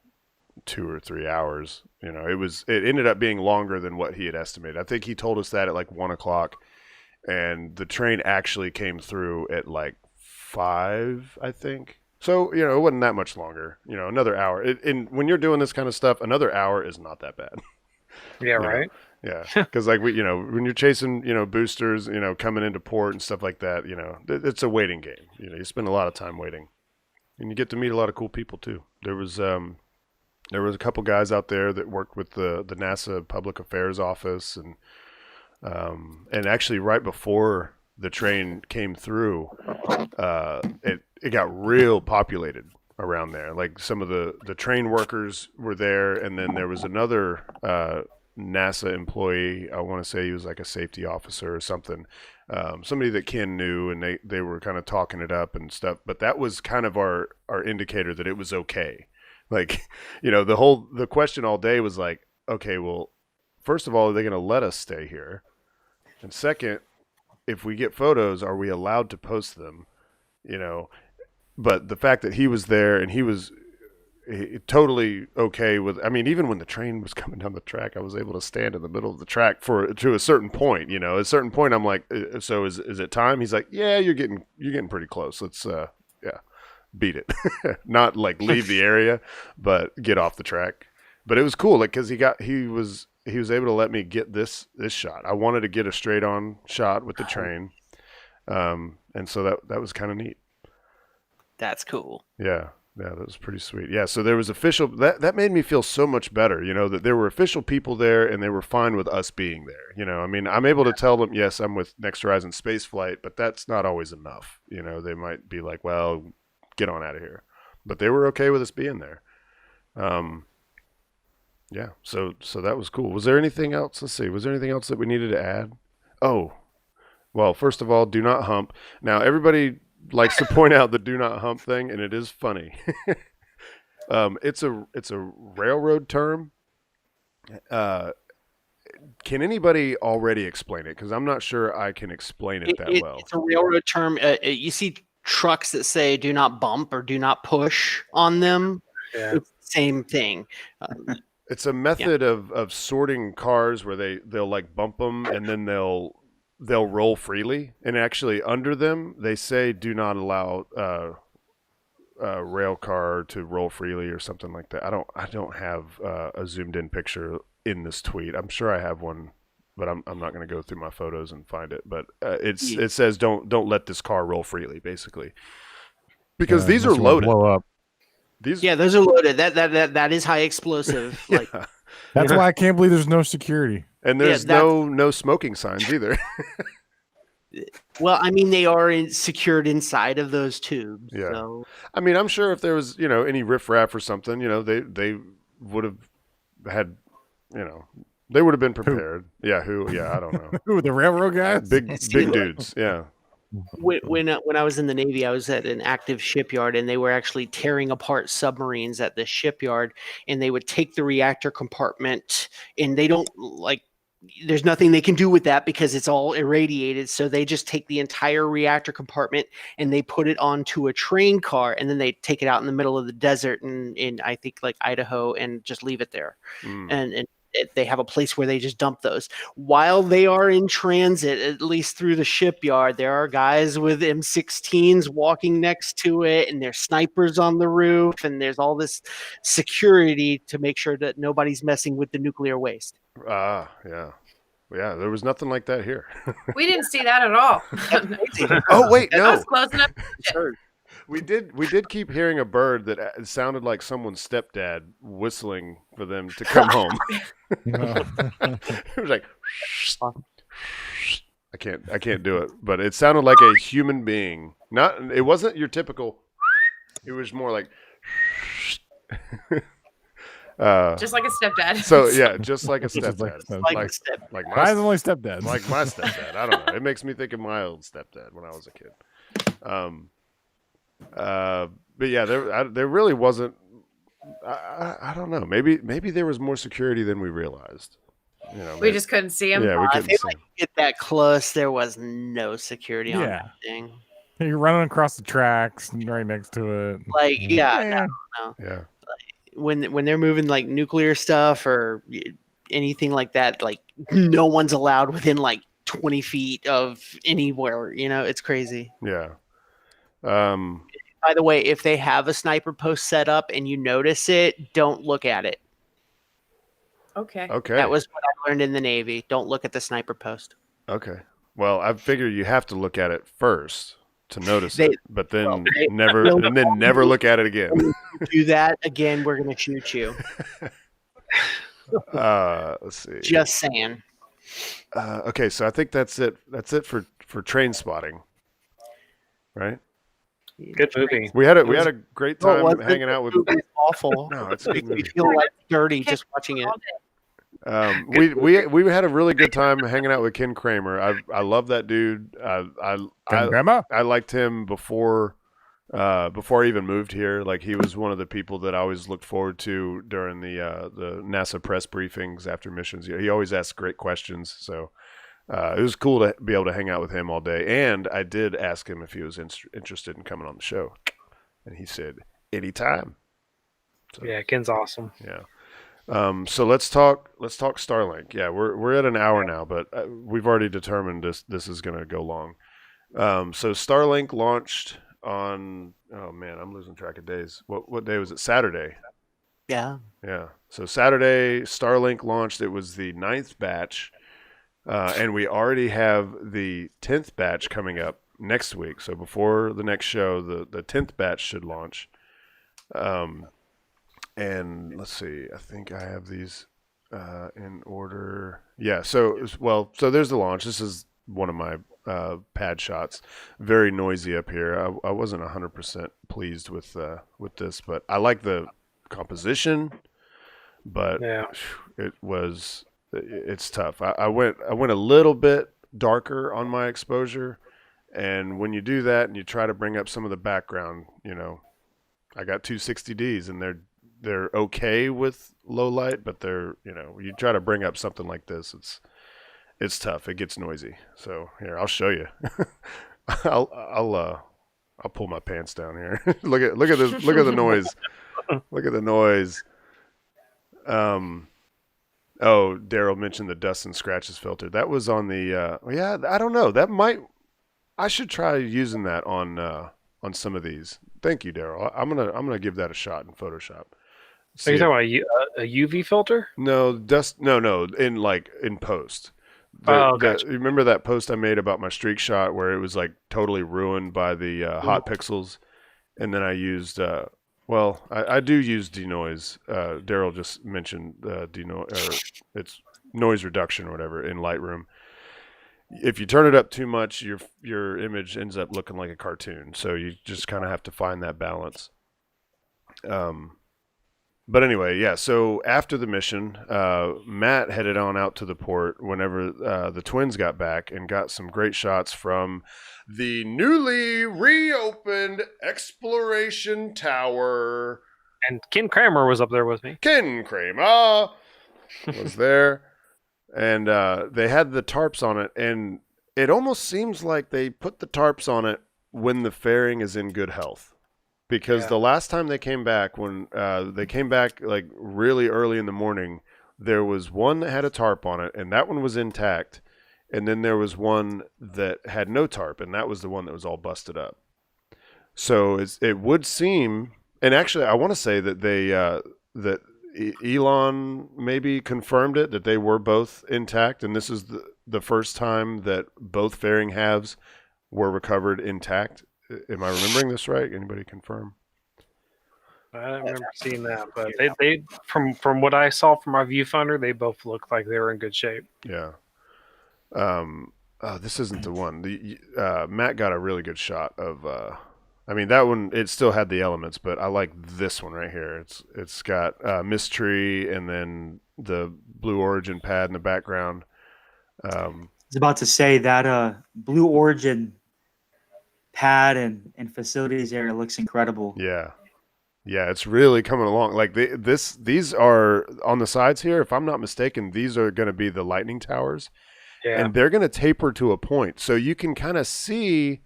2 or 3 hours. It ended up being longer than what he had estimated. I think he told us that at like 1:00, and the train actually came through at like 5, I think. So, it wasn't that much longer, another hour. And when you're doing this kind of stuff, another hour is not that bad. Yeah, right. Yeah, because like when you're chasing, boosters, coming into port and stuff like that, it's a waiting game. You spend a lot of time waiting, and you get to meet a lot of cool people too. There was a couple guys out there that worked with the NASA Public Affairs Office, and actually right before the train came through, it got real populated around there. Like some of the train workers were there, and then there was another NASA employee. I want to say he was like a safety officer or something. Somebody that Ken knew, and they were kind of talking it up and stuff. But that was kind of our indicator that it was okay. Like, the question all day was like, okay, well, first of all, are they going to let us stay here? And second, if we get photos, are we allowed to post them? But the fact that he was there and he was totally okay with, I mean, even when the train was coming down the track, I was able to stand in the middle of the track to a certain point. At a certain point, I'm like, so is it time? He's like, yeah, you're getting pretty close. Let's beat it. Not like leave the area, but get off the track. But it was cool, like, because he was able to let me get this shot. I wanted to get a straight on shot with the train, and so that was kind of neat. That's cool. Yeah, that was pretty sweet. Yeah, so there was official. That made me feel so much better. That there were official people there, and they were fine with us being there. I mean, I'm able to tell them, yes, I'm with Next Horizon Spaceflight, but that's not always enough. They might be like, well, get on out of here. But they were okay with us being there. Yeah, so that was cool. Was there anything else? Let's see. Was there anything else that we needed to add? Oh, well, first of all, do not hump. Now, everybody likes to point out the do not hump thing, and it is funny. It's a railroad term. Can anybody already explain it? Because I'm not sure I can explain it that well. It's a railroad term. You see trucks that say "do not bump" or "do not push" on them. Yeah. It's the same thing. It's a method of sorting cars where they'll like bump them, and then they'll they'll roll freely, and actually under them they say do not allow rail car to roll freely or something like that. I don't have a zoomed in picture in this tweet. I'm sure I have one, but I'm not going to go through my photos and find it. But it says don't let this car roll freely, basically, because these are loaded. Blow up. These those are loaded. That is high explosive. yeah. Like That's why I can't believe there's no security. And there's no smoking signs either. well, I mean, they are secured inside of those tubes. Yeah. So. I mean, I'm sure if there was, any riffraff or something, they would have had, they would have been prepared. Who? Yeah, who? Yeah, I don't know. Who, the railroad guys? Big dudes, yeah. When I was in the Navy, I was at an active shipyard, and they were actually tearing apart submarines at the shipyard, and they would take the reactor compartment, and they don't there's nothing they can do with that because it's all irradiated. So they just take the entire reactor compartment and they put it onto a train car, and then they take it out in the middle of the desert in I think like Idaho and just leave it there. And they have a place where they just dump those. While they are in transit, at least through the shipyard, there are guys with M16s walking next to it, and there's snipers on the roof, and there's all this security to make sure that nobody's messing with the nuclear waste. Yeah. Yeah, there was nothing like that here. We didn't see that at all. Oh, wait, That no. was close enough. We did keep hearing a bird that sounded like someone's stepdad whistling for them to come home. It was like, I can't do it, but it sounded like a human being. It wasn't your typical. It was more like. Just like a stepdad. So yeah, just like a stepdad. Like Mine's only stepdad. Like my stepdad. I don't know. It makes me think of my old stepdad when I was a kid. But yeah, there really wasn't. I don't know. Maybe there was more security than we realized. We just couldn't see him. Yeah, we couldn't see him. Get that close. There was no security on that thing. You're running across the tracks and right next to it. No. Yeah. When they're moving like nuclear stuff or anything like that, like no one's allowed within like 20 feet of anywhere. It's crazy. Yeah. By the way, if they have a sniper post set up and you notice it, don't look at it. Okay. That was what I learned in the Navy. Don't look at the sniper post. Okay. Well, I figure you have to look at it first to notice it, but then never look at it again. If you do that again, we're gonna shoot you. Let's see. Just saying. Okay, so I think that's it. That's it for Train Spotting, right? Good movie. We had a great time hanging out with. It was awful. No, it's a good movie. You feel like dirty just watching it. We had a really good time hanging out with Ken Kramer. I love that dude. I liked him before I even moved here. Like, he was one of the people that I always looked forward to during the NASA press briefings after missions. He always asked great questions. So it was cool to be able to hang out with him all day. And I did ask him if he was interested in coming on the show, and he said anytime. So, yeah, Ken's awesome. Yeah. So let's talk Starlink. Yeah, we're at an hour now, but we've already determined this is going to go long. So Starlink launched on, oh man, I'm losing track of days. What day was it? Saturday. Yeah. Yeah. So Saturday, Starlink launched. It was the 9th batch, and we already have the 10th batch coming up next week. So before the next show, the 10th batch should launch. And let's see, I think I have these in order. Yeah, so there's the launch. This is one of my pad shots. Very noisy up here. I wasn't 100% pleased with this, but I like the composition. But yeah, it's tough. I went a little bit darker on my exposure, and when you do that and you try to bring up some of the background, I got 260Ds and they're okay with low light, but you try to bring up something like this, it's tough. It gets noisy. So here, I'll show you. I'll pull my pants down here. look at this. Look at the noise. Look at the noise. Oh, Daryl mentioned the dust and scratches filter. That was on the. Yeah, I don't know. That might. I should try using that on some of these. Thank you, Daryl. I'm gonna give that a shot in Photoshop. Are you talking about a UV filter? No, dust. No. In post. Gotcha. Remember that post I made about my streak shot where it was like totally ruined by the hot pixels, and then I used. I do use denoise. Daryl just mentioned denoise. It's noise reduction or whatever in Lightroom. If you turn it up too much, your image ends up looking like a cartoon. So you just kind of have to find that balance. But anyway, yeah. So after the mission, Matt headed on out to the port whenever the twins got back and got some great shots from the newly reopened Exploration Tower. And Ken Kramer was up there with me. Ken Kramer was there. And they had the tarps on it. And it almost seems like they put the tarps on it when the fairing is in good health. Because the last time they came back, when they came back like really early in the morning, there was one that had a tarp on it, and that one was intact. And then there was one that had no tarp, and that was the one that was all busted up. So it would seem, and actually I want to say that they that Elon maybe confirmed it, that they were both intact, and this is the first time that both fairing halves were recovered intact. Am I remembering this right? Anybody confirm? I don't remember seeing that, but they from what I saw from my viewfinder, they both looked like they were in good shape. Yeah. This isn't the one. Matt got a really good shot of. I mean, that one, it still had the elements, but I like this one right here. It's got Mist Tree and then the Blue Origin pad in the background. I was about to say that Blue Origin pad and facilities area looks incredible. Yeah, it's really coming along. Like these are on the sides here. If I'm not mistaken, these are going to be the lightning towers, and they're going to taper to a point, so you can kind of see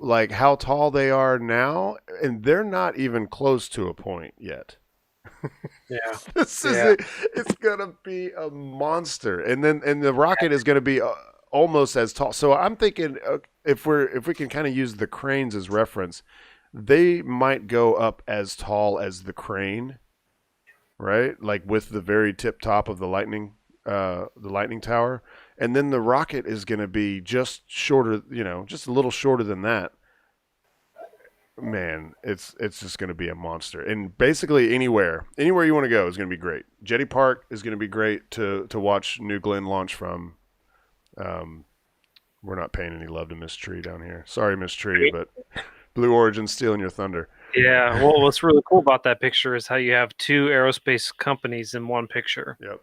like how tall they are now, and they're not even close to a point yet. Yeah, it's gonna be a monster, and the rocket is going to be almost as tall. So I'm thinking if we can kind of use the cranes as reference, they might go up as tall as the crane, right? Like with the very tip top of the lightning tower, and then the rocket is going to be just shorter, just a little shorter than that. Man, it's just going to be a monster, and basically anywhere you want to go is going to be great. Jetty Park is going to be great to watch New Glenn launch from. We're not paying any love to Miss Tree down here. Sorry, Miss Tree, but Blue Origin's stealing your thunder. Yeah, well, what's really cool about that picture is how you have two aerospace companies in one picture. Yep.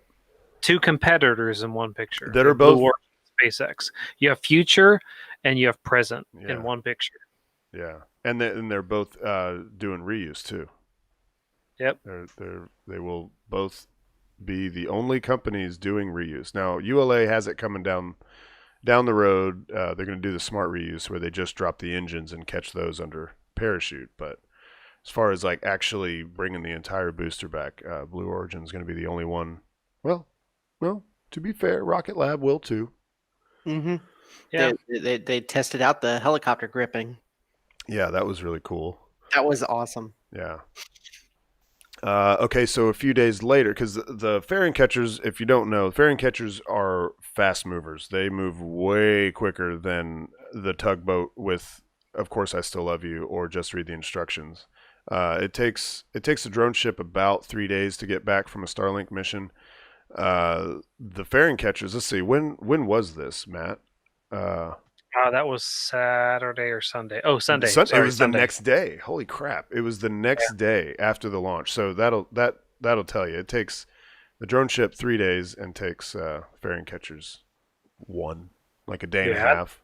Two competitors in one picture. That are both Blue Origin, SpaceX. You have future and you have present in one picture. Yeah, and they're both doing reuse too. Yep. They will both be the only companies doing reuse. Now, ULA has it coming down the road. They're going to do the smart reuse where they just drop the engines and catch those under parachute. But as far as like actually bringing the entire booster back, Blue Origin is going to be the only one. Well, to be fair, Rocket Lab will too. Mm-hmm. Yeah. They tested out the helicopter gripping. Yeah, that was really cool. That was awesome. Yeah. Okay, so a few days later, because the fairing catchers, if you don't know, fairing catchers are fast movers. They move way quicker than the tugboat with, of course, I Still Love You or Just Read the Instructions. It takes a drone ship about 3 days to get back from a Starlink mission. The fairing catchers, let's see, when was this, Matt? That was Saturday or Sunday. Oh, Sunday. It was Sunday. The next day. Holy crap! It was the next day after the launch. So that'll tell you. It takes the drone ship 3 days and takes fairing catchers like a day and a half.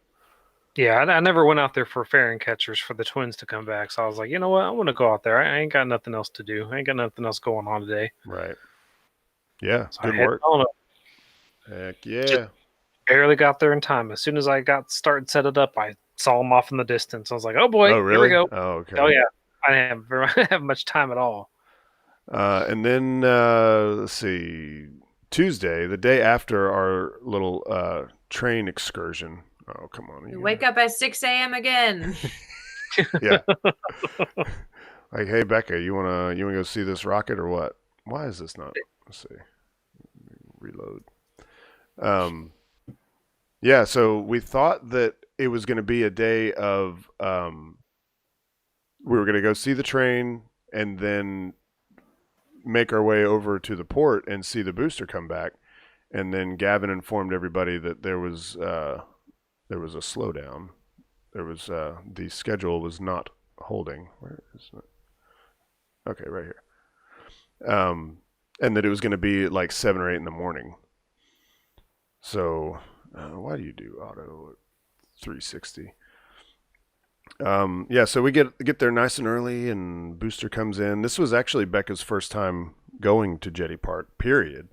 Yeah, I never went out there for fairing catchers for the twins to come back. So I was like, you know what? I want to go out there. I ain't got nothing else to do. I ain't got nothing else going on today. Right. Yeah. So Good work. Heck yeah. Just barely got there in time. As soon as I got started, set it up, I saw them off in the distance. I was like, oh boy, oh, really? Here we go. Oh, okay. Oh, yeah. I didn't have much time at all. And then, let's see, Tuesday, the day after our little train excursion. Oh, come on. We wake up at 6 a.m. again. Yeah. Like, hey, Bekah, you wanna go see this rocket or what? Why is this not? Let's see. Reload. Yeah, so we thought that it was going to be a day of we were going to go see the train and then make our way over to the port and see the booster come back. And then Gavin informed everybody that there was a slowdown. There was the schedule was not holding. Where is it? Okay, right here. And that it was going to be like 7 or 8 in the morning. So why do you do auto at 360? Yeah, so we get there nice and early, and booster comes in. This was actually Bekah's first time going to Jetty Park, period.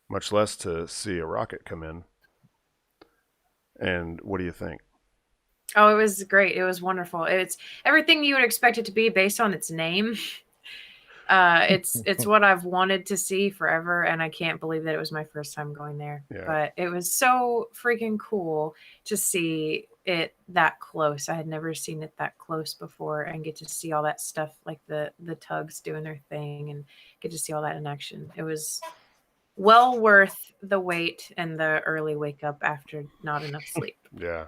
Much less to see a rocket come in. And what do you think? Oh, it was great. It was wonderful. It's everything you would expect it to be based on its name. It's what I've wanted to see forever, and I can't believe that it was my first time going there. Yeah. But it was so freaking cool to see it that close. I had never seen it that close before, and get to see all that stuff, like the tugs doing their thing, and get to see all that in action. It was well worth the wait and the early wake up after not enough sleep. Yeah.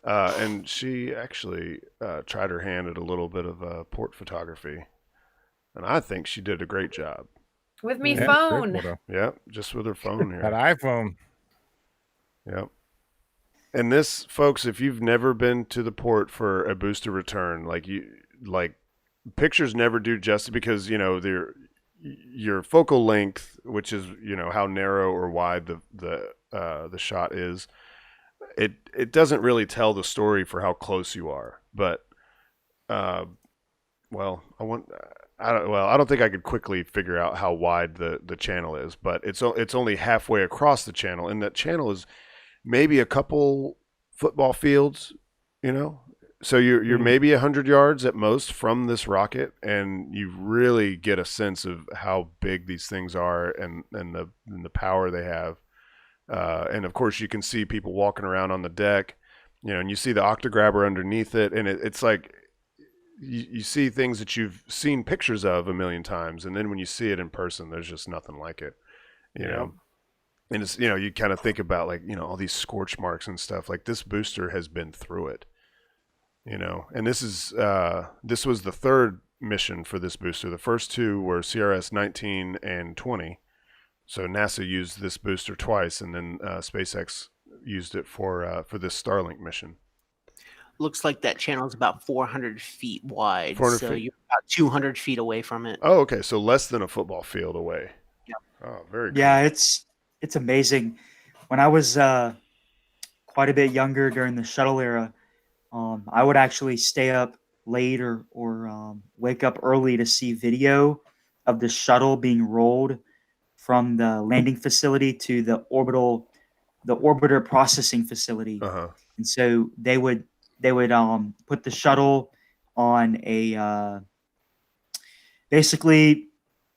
And she actually tried her hand at a little bit of port photography. And I think she did a great job. With me Yeah, phone. great photo. Yep, just with her phone here. That iPhone. Yep. And this, folks, if you've never been to the port for a booster return, like pictures never do justice, because your focal length, which is how narrow or wide the shot is, it doesn't really tell the story for how close you are. But I don't think I could quickly figure out how wide the channel is, but it's only halfway across the channel, and that channel is maybe a couple football fields, So you're maybe 100 yards at most from this rocket, and you really get a sense of how big these things are and the power they have. And of course, you can see people walking around on the deck, and you see the octograbber underneath it, and it's like you see things that you've seen pictures of a million times, and then when you see it in person, there's just nothing like it, know. And it's you kind of think about all these scorch marks and stuff. Like, this booster has been through it, And this was the third mission for this booster. The first two were CRS 19 and 20. So NASA used this booster twice, and then SpaceX used it for this Starlink mission. Looks like that channel is about 400 feet wide. 400 so feet. You're about 200 feet away from it. Oh, okay. So less than a football field away. Yeah. Oh, very cool. Yeah, it's amazing. When I was quite a bit younger during the shuttle era, I would actually stay up late or wake up early to see video of the shuttle being rolled from the landing facility to the orbiter processing facility. Uh-huh. And so they would put the shuttle on a basically,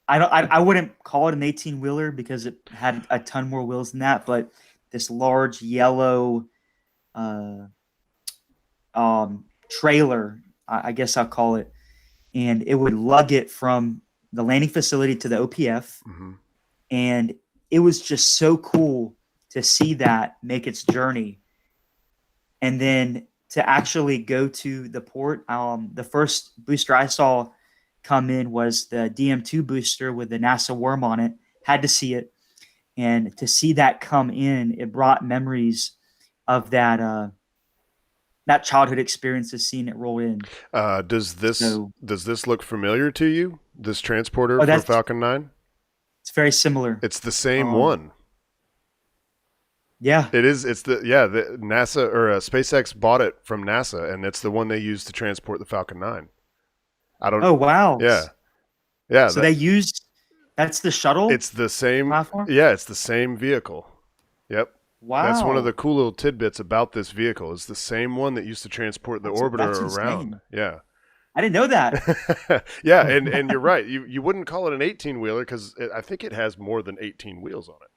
I wouldn't call it an 18-wheeler because it had a ton more wheels than that, but this large yellow trailer, I guess I'll call it, and it would lug it from the landing facility to the OPF. Mm-hmm. And it was just so cool to see that make its journey. And then to actually go to the port, the first booster I saw come in was the DM2 booster with the NASA worm on it. Had to see it. And to see that come in, it brought memories of that childhood experience of seeing it roll in. Does this look familiar to you? This transporter for Falcon 9? It's very similar. It's the same one. Yeah, it is. It's the NASA or SpaceX bought it from NASA, and it's the one they used to transport the Falcon 9. Oh wow. Yeah. So that's the shuttle. It's the same platform? Yeah, it's the same vehicle. Yep. Wow. That's one of the cool little tidbits about this vehicle. It's the same one that used to transport the orbiter around. Insane. Yeah. I didn't know that. Yeah, and you're right. You wouldn't call it an 18-wheeler because I think it has more than 18 wheels on it.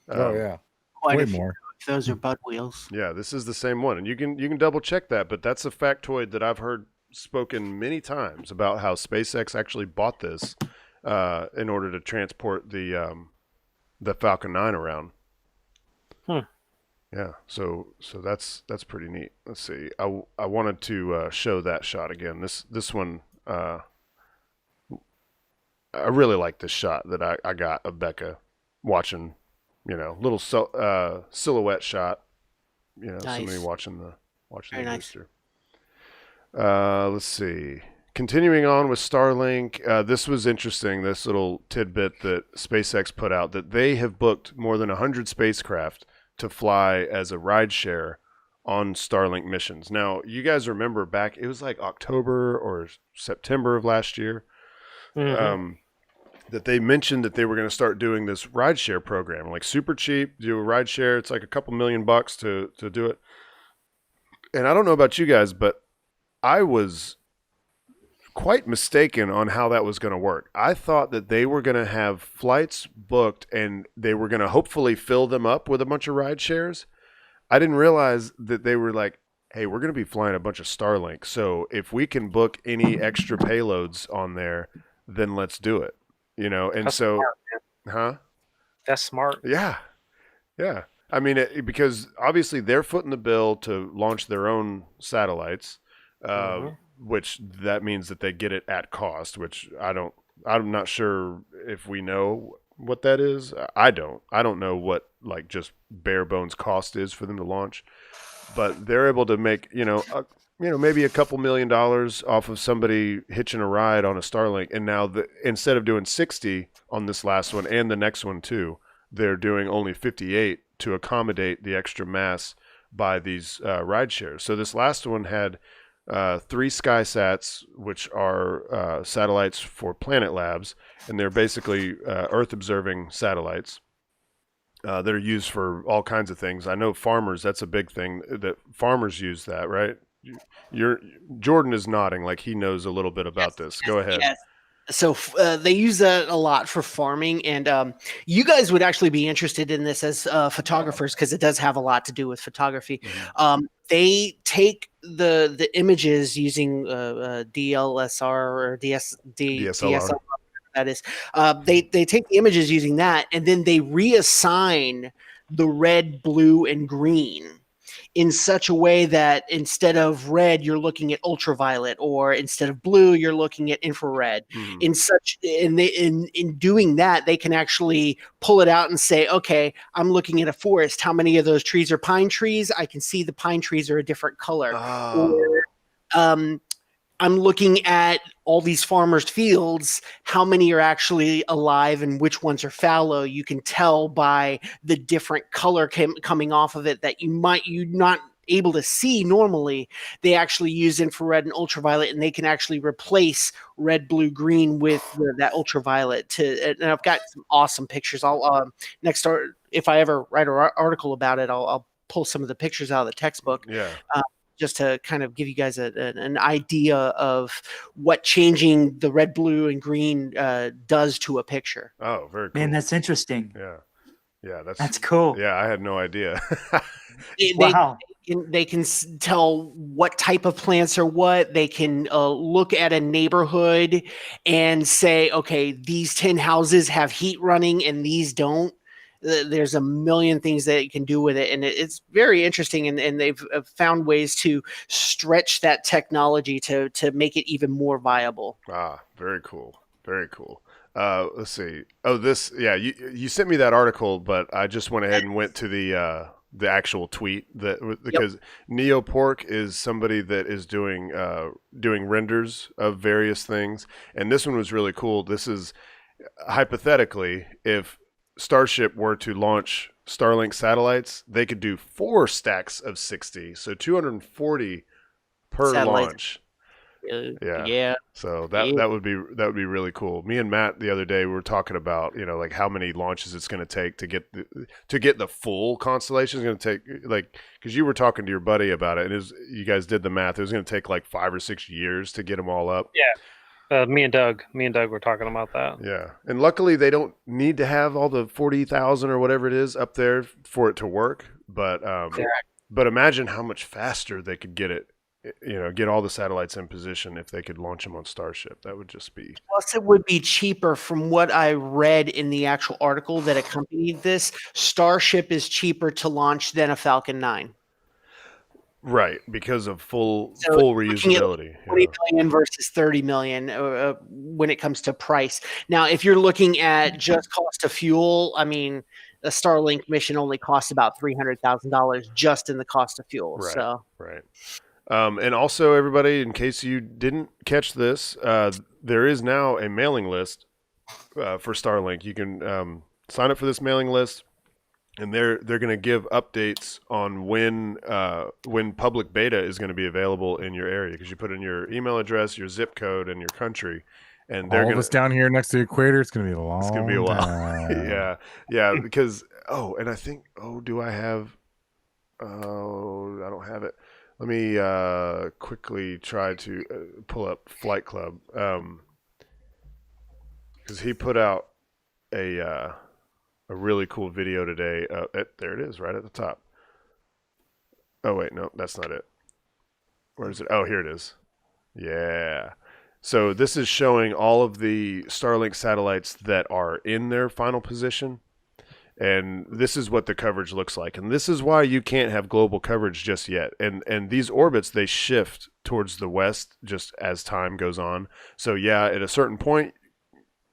Oh yeah, Quite way a few. more. Those are Bud wheels. Yeah, this is the same one, and you can double check that. But that's a factoid that I've heard spoken many times about how SpaceX actually bought this in order to transport the Falcon 9 around. Yeah, so that's pretty neat. Let's see. I wanted to show that shot again. This one, I really like this shot that I got of Bekah watching, little silhouette shot. Nice. Somebody watching Very the nice. booster. Let's see. Continuing on with Starlink, this was interesting. This little tidbit that SpaceX put out, that they have booked more than 100 spacecraft to fly as a rideshare on Starlink missions. Now, you guys remember back, it was like October or September of last year, that they mentioned that they were going to start doing this rideshare program, like super cheap, do a rideshare. It's like a couple $1 million to do it. And I don't know about you guys, but I was quite mistaken on how that was going to work. I thought that they were going to have flights booked and they were going to hopefully fill them up with a bunch of ride shares. I didn't realize that they were like, hey, we're going to be flying a bunch of Starlink. So if we can book any extra payloads on there, then let's do it. And That's so, smart, That's smart. Yeah. Yeah. I mean, because obviously they're footing the bill to launch their own satellites, which that means that they get it at cost, which I'm not sure if we know what that is. I don't know what like just bare bones cost is for them to launch, but they're able to make, maybe a couple $1 million off of somebody hitching a ride on a Starlink. And now instead of doing 60 on this last one and the next one too, they're doing only 58 to accommodate the extra mass by these ride shares. So this last one had 3 SkySats, which are satellites for Planet Labs, and they're basically Earth-observing satellites. They're used for all kinds of things. I know farmers, that's a big thing, that farmers use that, right? Jordan is nodding like he knows a little bit about this. Go ahead. Yes. So they use that a lot for farming, and you guys would actually be interested in this as photographers because it does have a lot to do with photography. They take the images using DLSR or DSLR. That is, they take the images using that, and then they reassign the red, blue, and green in such a way that instead of red, you're looking at ultraviolet, or instead of blue, you're looking at infrared. In doing that, they can actually pull it out and say, okay, I'm looking at a forest. How many of those trees are pine trees? I can see the pine trees are a different color. Or, I'm looking at all these farmers' fields. How many are actually alive and which ones are fallow? You can tell by the different color coming off of it that you're not able to see normally. They actually use infrared and ultraviolet, and they can actually replace red, blue, green with that ultraviolet. And I've got some awesome pictures. I'll if I ever write an article about it, I'll pull some of the pictures out of the textbook. Yeah. Just to kind of give you guys an idea of what changing the red, blue, and green does to a picture. Oh, very cool. Man, that's interesting. Yeah, that's cool. Yeah, I had no idea. Wow. They can tell what type of plants are what. They can look at a neighborhood and say, okay, these 10 houses have heat running and these don't. There's a million things that you can do with it, and it's very interesting. And they've found ways to stretch that technology to make it even more viable. Very cool. Very cool. Let's see. Oh, you sent me that article, but I just went ahead and went to the actual tweet because Neopork is somebody that is doing renders of various things, and this one was really cool. This is hypothetically, if Starship were to launch Starlink satellites, they could do 4 stacks of 60, so 240 per launch. Yeah. So that would be really cool. Me and Matt the other day we were talking about like how many launches it's going to take to get the full constellation. Is going to take because you were talking to your buddy about it, and you guys did the math. It was going to take like 5 or 6 years to get them all up. Yeah. Me and Doug were talking about that. Yeah, and luckily they don't need to have all the 40,000 or whatever it is up there for it to work. But imagine how much faster they could get it. Get all the satellites in position if they could launch them on Starship. That would just be. Plus, it would be cheaper. From what I read in the actual article that accompanied this, Starship is cheaper to launch than a Falcon 9. Right, because of full reusability. 20 million versus 30 million when it comes to price. Now, if you're looking at just cost of fuel, I mean, a Starlink mission only costs about $300,000 just in the cost of fuel. Right, so right. And also, everybody, in case you didn't catch this, there is now a mailing list for Starlink. You can sign up for this mailing list, and they're going to give updates on when public beta is going to be available in your area, because you put in your email address, your zip code, and your country. And they're all of us down here next to the equator. It's going to be a long. It's going to be a while. time. yeah. Because and I think do I have? I don't have it. Let me quickly try to pull up Flight Club, because he put out a really cool video today. There it is, right at the top. Oh wait, no, that's not it. Where is it? Oh, here it is. Yeah. So this is showing all of the Starlink satellites that are in their final position. And this is what the coverage looks like. And this is why you can't have global coverage just yet. And these orbits, they shift towards the west just as time goes on. So yeah, at a certain point,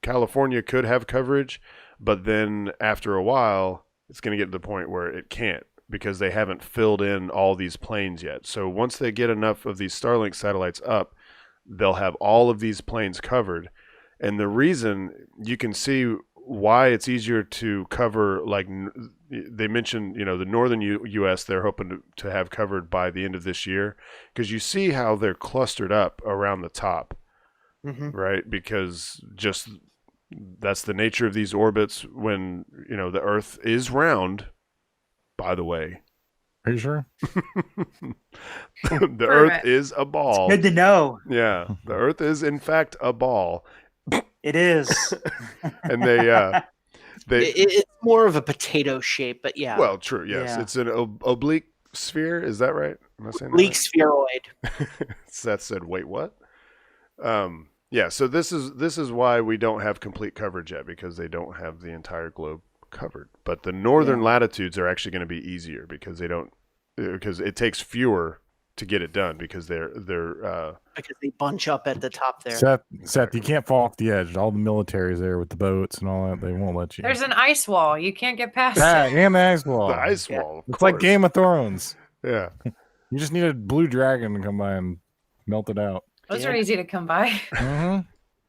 California could have coverage, but then after a while, it's going to get to the point where it can't, because they haven't filled in all these planes yet. So once they get enough of these Starlink satellites up, they'll have all of these planes covered. And the reason, you can see why it's easier to cover, like they mentioned, the northern U.S. they're hoping to have covered by the end of this year, because you see how they're clustered up around the top, right? Because just that's the nature of these orbits when, the Earth is round, by the way. Are you sure? The Earth is a ball. Good to know. Yeah, the Earth is in fact a ball. It is. And it's more of a potato shape, but yeah. Well, true. Yes, Yeah. it's an oblique sphere. Is that right? Am I saying Oblique that spheroid. right? Seth said, "Wait, what?" Yeah. So this is why we don't have complete coverage yet, because they don't have the entire globe covered. But the northern latitudes are actually going to be easier, because because it takes fewer to get it done, because they're Because they bunch up at the top there. Seth, you can't fall off the edge. All the military's there with the boats and all that. They won't let you. There's an ice wall. You can't get past that it. and the ice wall. the ice wall. It's like Game of Thrones. Yeah. You just need a blue dragon to come by and melt it out. Those are easy to come by.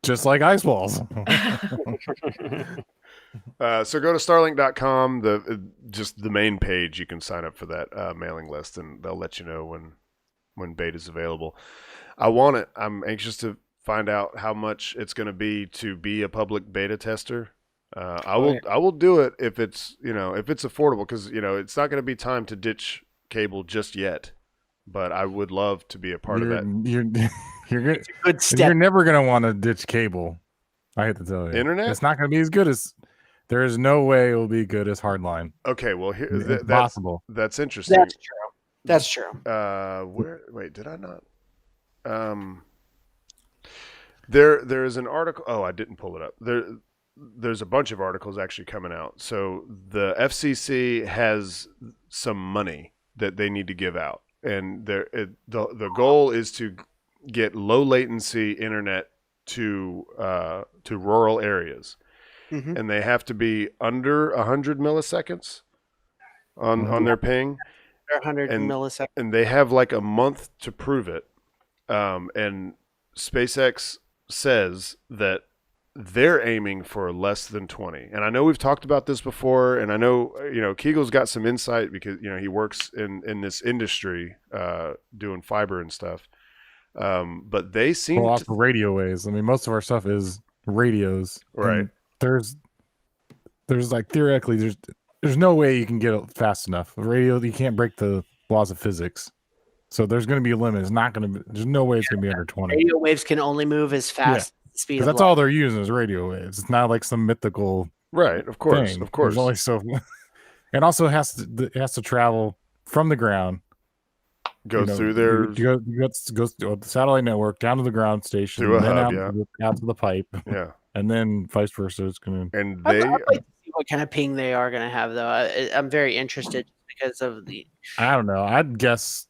Just like ice walls. So go to starlink.com, just the main page. You can sign up for that mailing list, and they'll let you know when beta is available. I want it. I'm anxious to find out how much it's going to be a public beta tester. I will do it if it's affordable, because it's not going to be time to ditch cable just yet. But I would love to be a part of that. You're It's a good step. You're never going to want to ditch cable. I hate to tell you. Internet? It's not going to be as good as. There is no way it will be good as Hardline. Okay, well It's possible. That's interesting. That's true. Wait, did I not? There is an article. Oh, I didn't pull it up. There's a bunch of articles actually coming out. So the FCC has some money that they need to give out, and the goal is to get low latency internet to rural areas, and they have to be under 100 milliseconds on their ping. 100 milliseconds. And they have like a month to prove it. And SpaceX says that they're aiming for less than 20. And I know we've talked about this before, and I know, Kegel's got some insight because, he works in this industry, doing fiber and stuff. But they seem off the radio waves. I mean, most of our stuff is radios. Right. There's like theoretically, there's no way you can get it fast enough. A radio, you can't break the laws of physics. So there's going to be a limit. There's no way it's going to be under 20. Radio waves can only move as fast speed Because of that's light. all they're using is radio waves. It's not like some mythical Right. Of course. thing. Of course. There's only so. And also it has to travel from the ground. Go through their goes through the satellite network down to the ground station, Through a then hub, out to the pipe, yeah. and then vice versa. It's gonna. And I'd they like to see what kind of ping they are going to have, though. I'm very interested because of the. I don't know. I'd guess.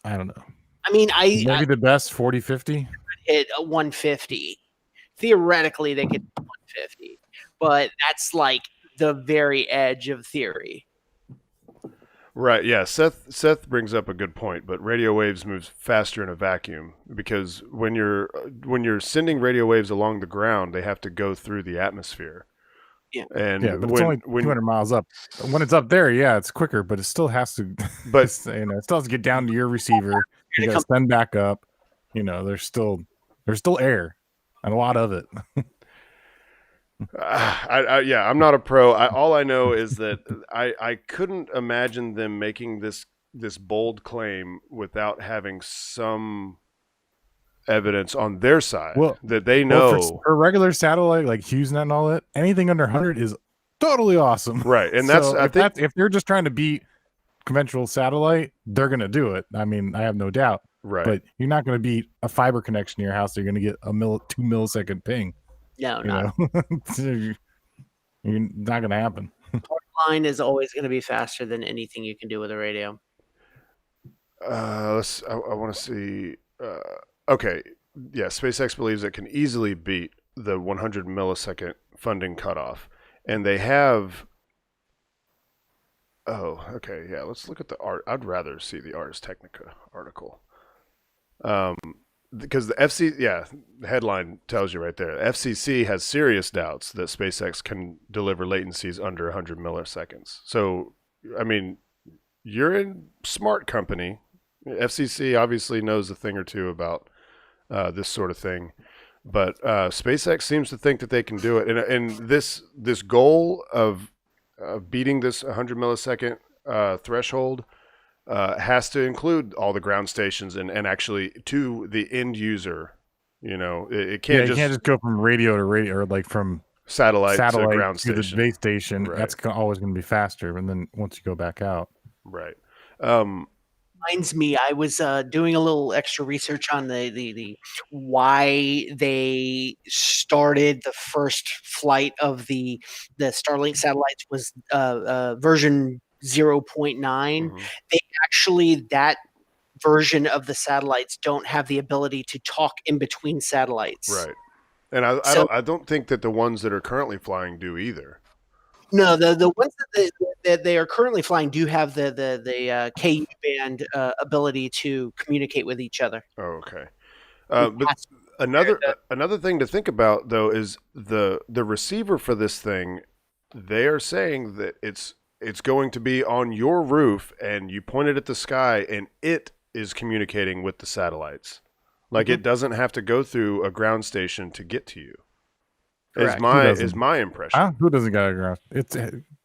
I don't know. I mean, Maybe the best 40-50. hit a 150. Theoretically, they could 150, but that's like the very edge of theory. Right, yeah. Seth brings up a good point, but radio waves moves faster in a vacuum because when you're sending radio waves along the ground, they have to go through the atmosphere. Yeah, and yeah, but it's only 200 miles up. When it's up there, yeah, it's quicker, but it still has to. But it still has to get down to your receiver. You got to send back up. There's still air, and a lot of it. I'm not a pro. All I know is that I couldn't imagine them making this bold claim without having some evidence on their side that they know. For regular satellite like HughesNet and all that, anything under 100 is totally awesome. Right, and if they're just trying to beat conventional satellite, they're gonna do it. I mean, I have no doubt. Right, but you're not gonna beat a fiber connection to your house. You're gonna get a 2 millisecond ping. No, not. You're not gonna happen. Line is always going to be faster than anything you can do with a radio. I want to see. Okay, yeah. SpaceX believes it can easily beat the 100 millisecond funding cutoff, and they have. Oh, okay, yeah. Let's look at the art. I'd rather see the Ars Technica article. Because the headline tells you right there. The FCC has serious doubts that SpaceX can deliver latencies under 100 milliseconds. So, I mean, you're in smart company. FCC obviously knows a thing or two about this sort of thing, but SpaceX seems to think that they can do it. And this goal of beating this 100 millisecond threshold has to include all the ground stations and actually to the end user. It can't you can't just go from radio to radio or like from satellite to ground to the station. base station. Right. That's always going to be faster. And then once you go back out, right. Reminds me, I was doing a little extra research on the why they started the first flight of the Starlink satellites was version 0.9. Mm-hmm. They actually, that version of the satellites don't have the ability to talk in between satellites. Right. And I don't think that the ones that are currently flying do either. No, the ones that they are currently flying do have the KU band ability to communicate with each other. Oh, okay. But another thing to think about though is the receiver for this thing. They are saying that it's going to be on your roof, and you point it at the sky, and it is communicating with the satellites. Like it doesn't have to go through a ground station to get to you. Correct. Is my impression. Who doesn't got a ground?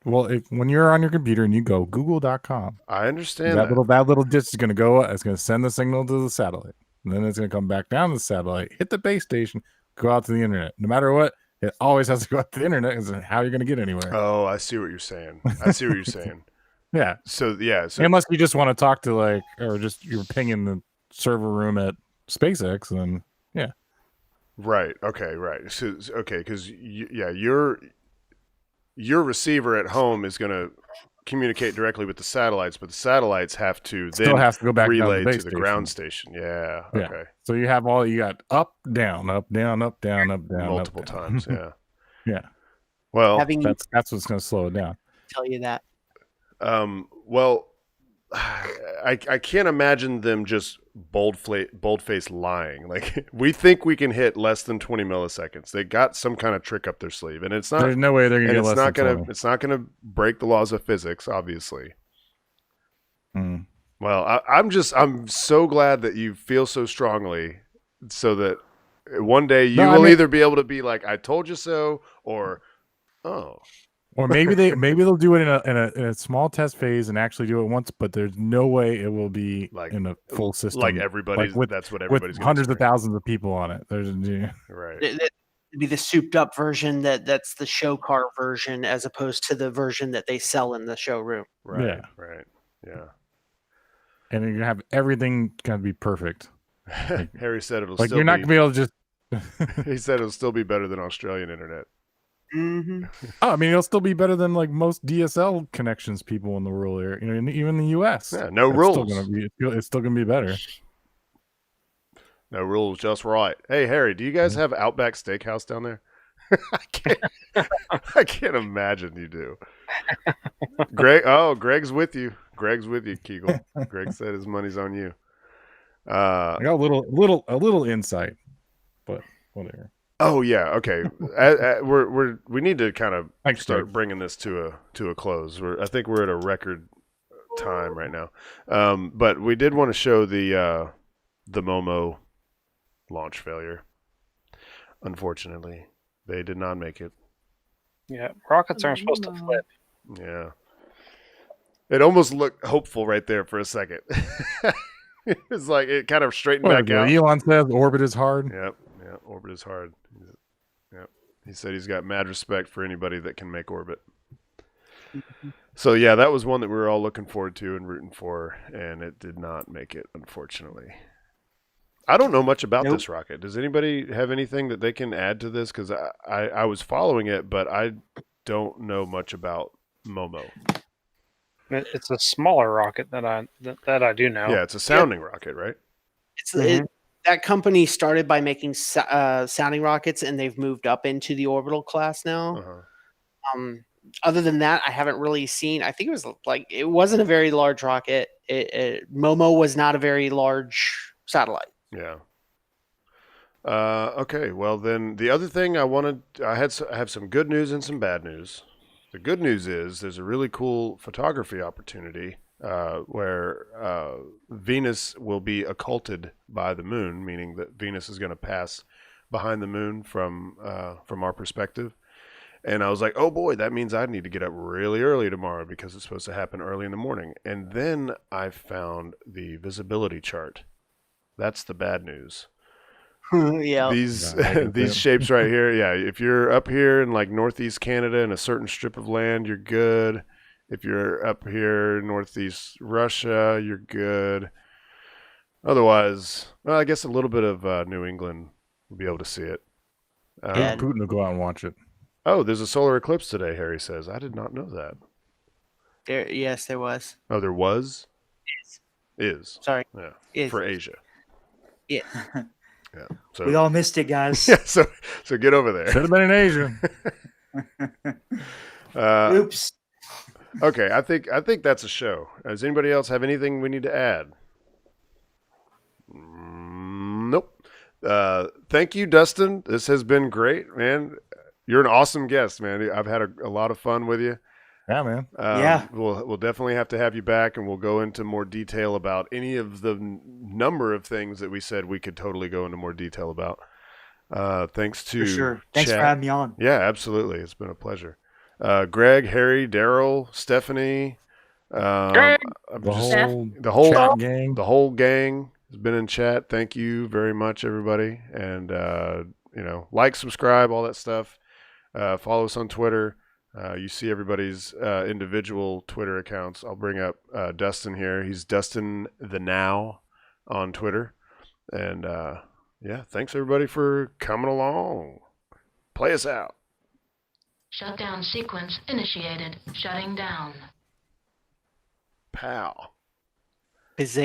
When you're on your computer and you go google.com. I understand that little disc is going to go. It's going to send the signal to the satellite, and then it's going to come back down to the satellite, hit the base station, go out to the internet. No matter what, it always has to go out to the internet. Because how are you going to get anywhere? Oh, I see what you're saying. Yeah. So unless you just want to talk to or just you're pinging the server room at SpaceX, then yeah. Right. Okay. Right. So okay, because your receiver at home is going to communicate directly with the satellites, but the satellites have to go back relay to the ground station. Yeah. Okay. So you got up, down, up, down, up, down, up, down, multiple up, down. times. Yeah. Yeah. Well, that's what's going to slow it down. Tell you that. Well, I can't imagine them just bold-faced lying. Like we think we can hit less than 20 milliseconds. They got some kind of trick up their sleeve, and it's not. There's no way they're going to get less than 20. It's not going to break the laws of physics, obviously. Mm. Well, I'm so glad that you feel so strongly, so that one day you will either be able to be like, "I told you so," or "Oh, Or maybe they'll do it in a small test phase and actually do it once, but there's no way it will be Like- in a full system. Like everybody's. with, that's what with everybody's gonna hundreds of experience. thousands of people on it. There's Right. It'd be the souped up version that's the show car version as opposed to the version that they sell in the showroom. Right. Yeah. Right. Yeah. and you're gonna have everything gonna be perfect. Harry said it'll Like still you're not be. gonna be able to just. He said it'll still be better than Australian internet. Mm-hmm. Oh, I mean, it'll still be better than like most DSL connections people in the rural area. You know, even in the U.S. Yeah, no it's rules. It's still gonna be better. No rules, just right. Hey, Harry, do you guys have Outback Steakhouse down there? I can't imagine you do. Greg's with you. Greg's with you, Kegel. Greg said his money's on you. I got a little insight, but whatever. Oh yeah, okay. We need to kind of start bringing this to a close. I think we're at a record time right now, but we did want to show the MOMO launch failure. Unfortunately, they did not make it. Yeah, rockets aren't supposed to flip. Yeah, it almost looked hopeful right there for a second. It's like it kind of straightened back out. Elon says orbit is hard. Yep, orbit is hard. Yep, he said he's got mad respect for anybody that can make orbit. So yeah, that was one that we were all looking forward to and rooting for, and it did not make it, unfortunately. I don't know much about this rocket. Does anybody have anything that they can add to this? Because I was following it, but I don't know much about MOMO. It's a smaller rocket that I do know. Yeah, it's a sounding rocket, right? That company started by making sounding rockets, and they've moved up into the orbital class now. Other than that, I haven't really seen. I think it wasn't a very large rocket. MOMO was not a very large satellite. Yeah. Okay. Well, then the other thing I have some good news and some bad news. The good news is there's a really cool photography opportunity where Venus will be occulted by the moon, meaning that Venus is going to pass behind the moon from our perspective. And I was like, oh boy, that means I need to get up really early tomorrow because it's supposed to happen early in the morning. And then I found the visibility chart. That's the bad news. Yeah. These shapes right here. Yeah. If you're up here in like northeast Canada in a certain strip of land, you're good. If you're up here northeast Russia, you're good. Otherwise, well, I guess a little bit of New England will be able to see it. Putin will go out and watch it. Oh, there's a solar eclipse today, Harry says. I did not know that. Yes, there was. Oh, there was? Is. Sorry. Yeah. Is. For Asia. Yeah. Yeah. So We all missed it, guys. yeah, so get over there. Should have been in Asia. Oops. Okay, I think that's a show. Does anybody else have anything we need to add? Nope. Thank you, Dustin. This has been great, man. You're an awesome guest, man. I've had a lot of fun with you. Yeah, man. Yeah. We'll definitely have to have you back, and we'll go into more detail about any of the number of things that we said we could totally go into more detail about. Thanks to For sure. Thanks Chat. for having me on. Yeah, absolutely. It's been a pleasure. Greg, Harry, Daryl, Stephanie, Greg! the whole chat gang. The whole gang has been in chat. Thank you very much, everybody. And like, subscribe, all that stuff. Follow us on Twitter. You see everybody's individual Twitter accounts. I'll bring up Dustin here. He's Dustin the Now on Twitter. And thanks everybody for coming along. Play us out. Shutdown sequence initiated. Shutting down. Pow.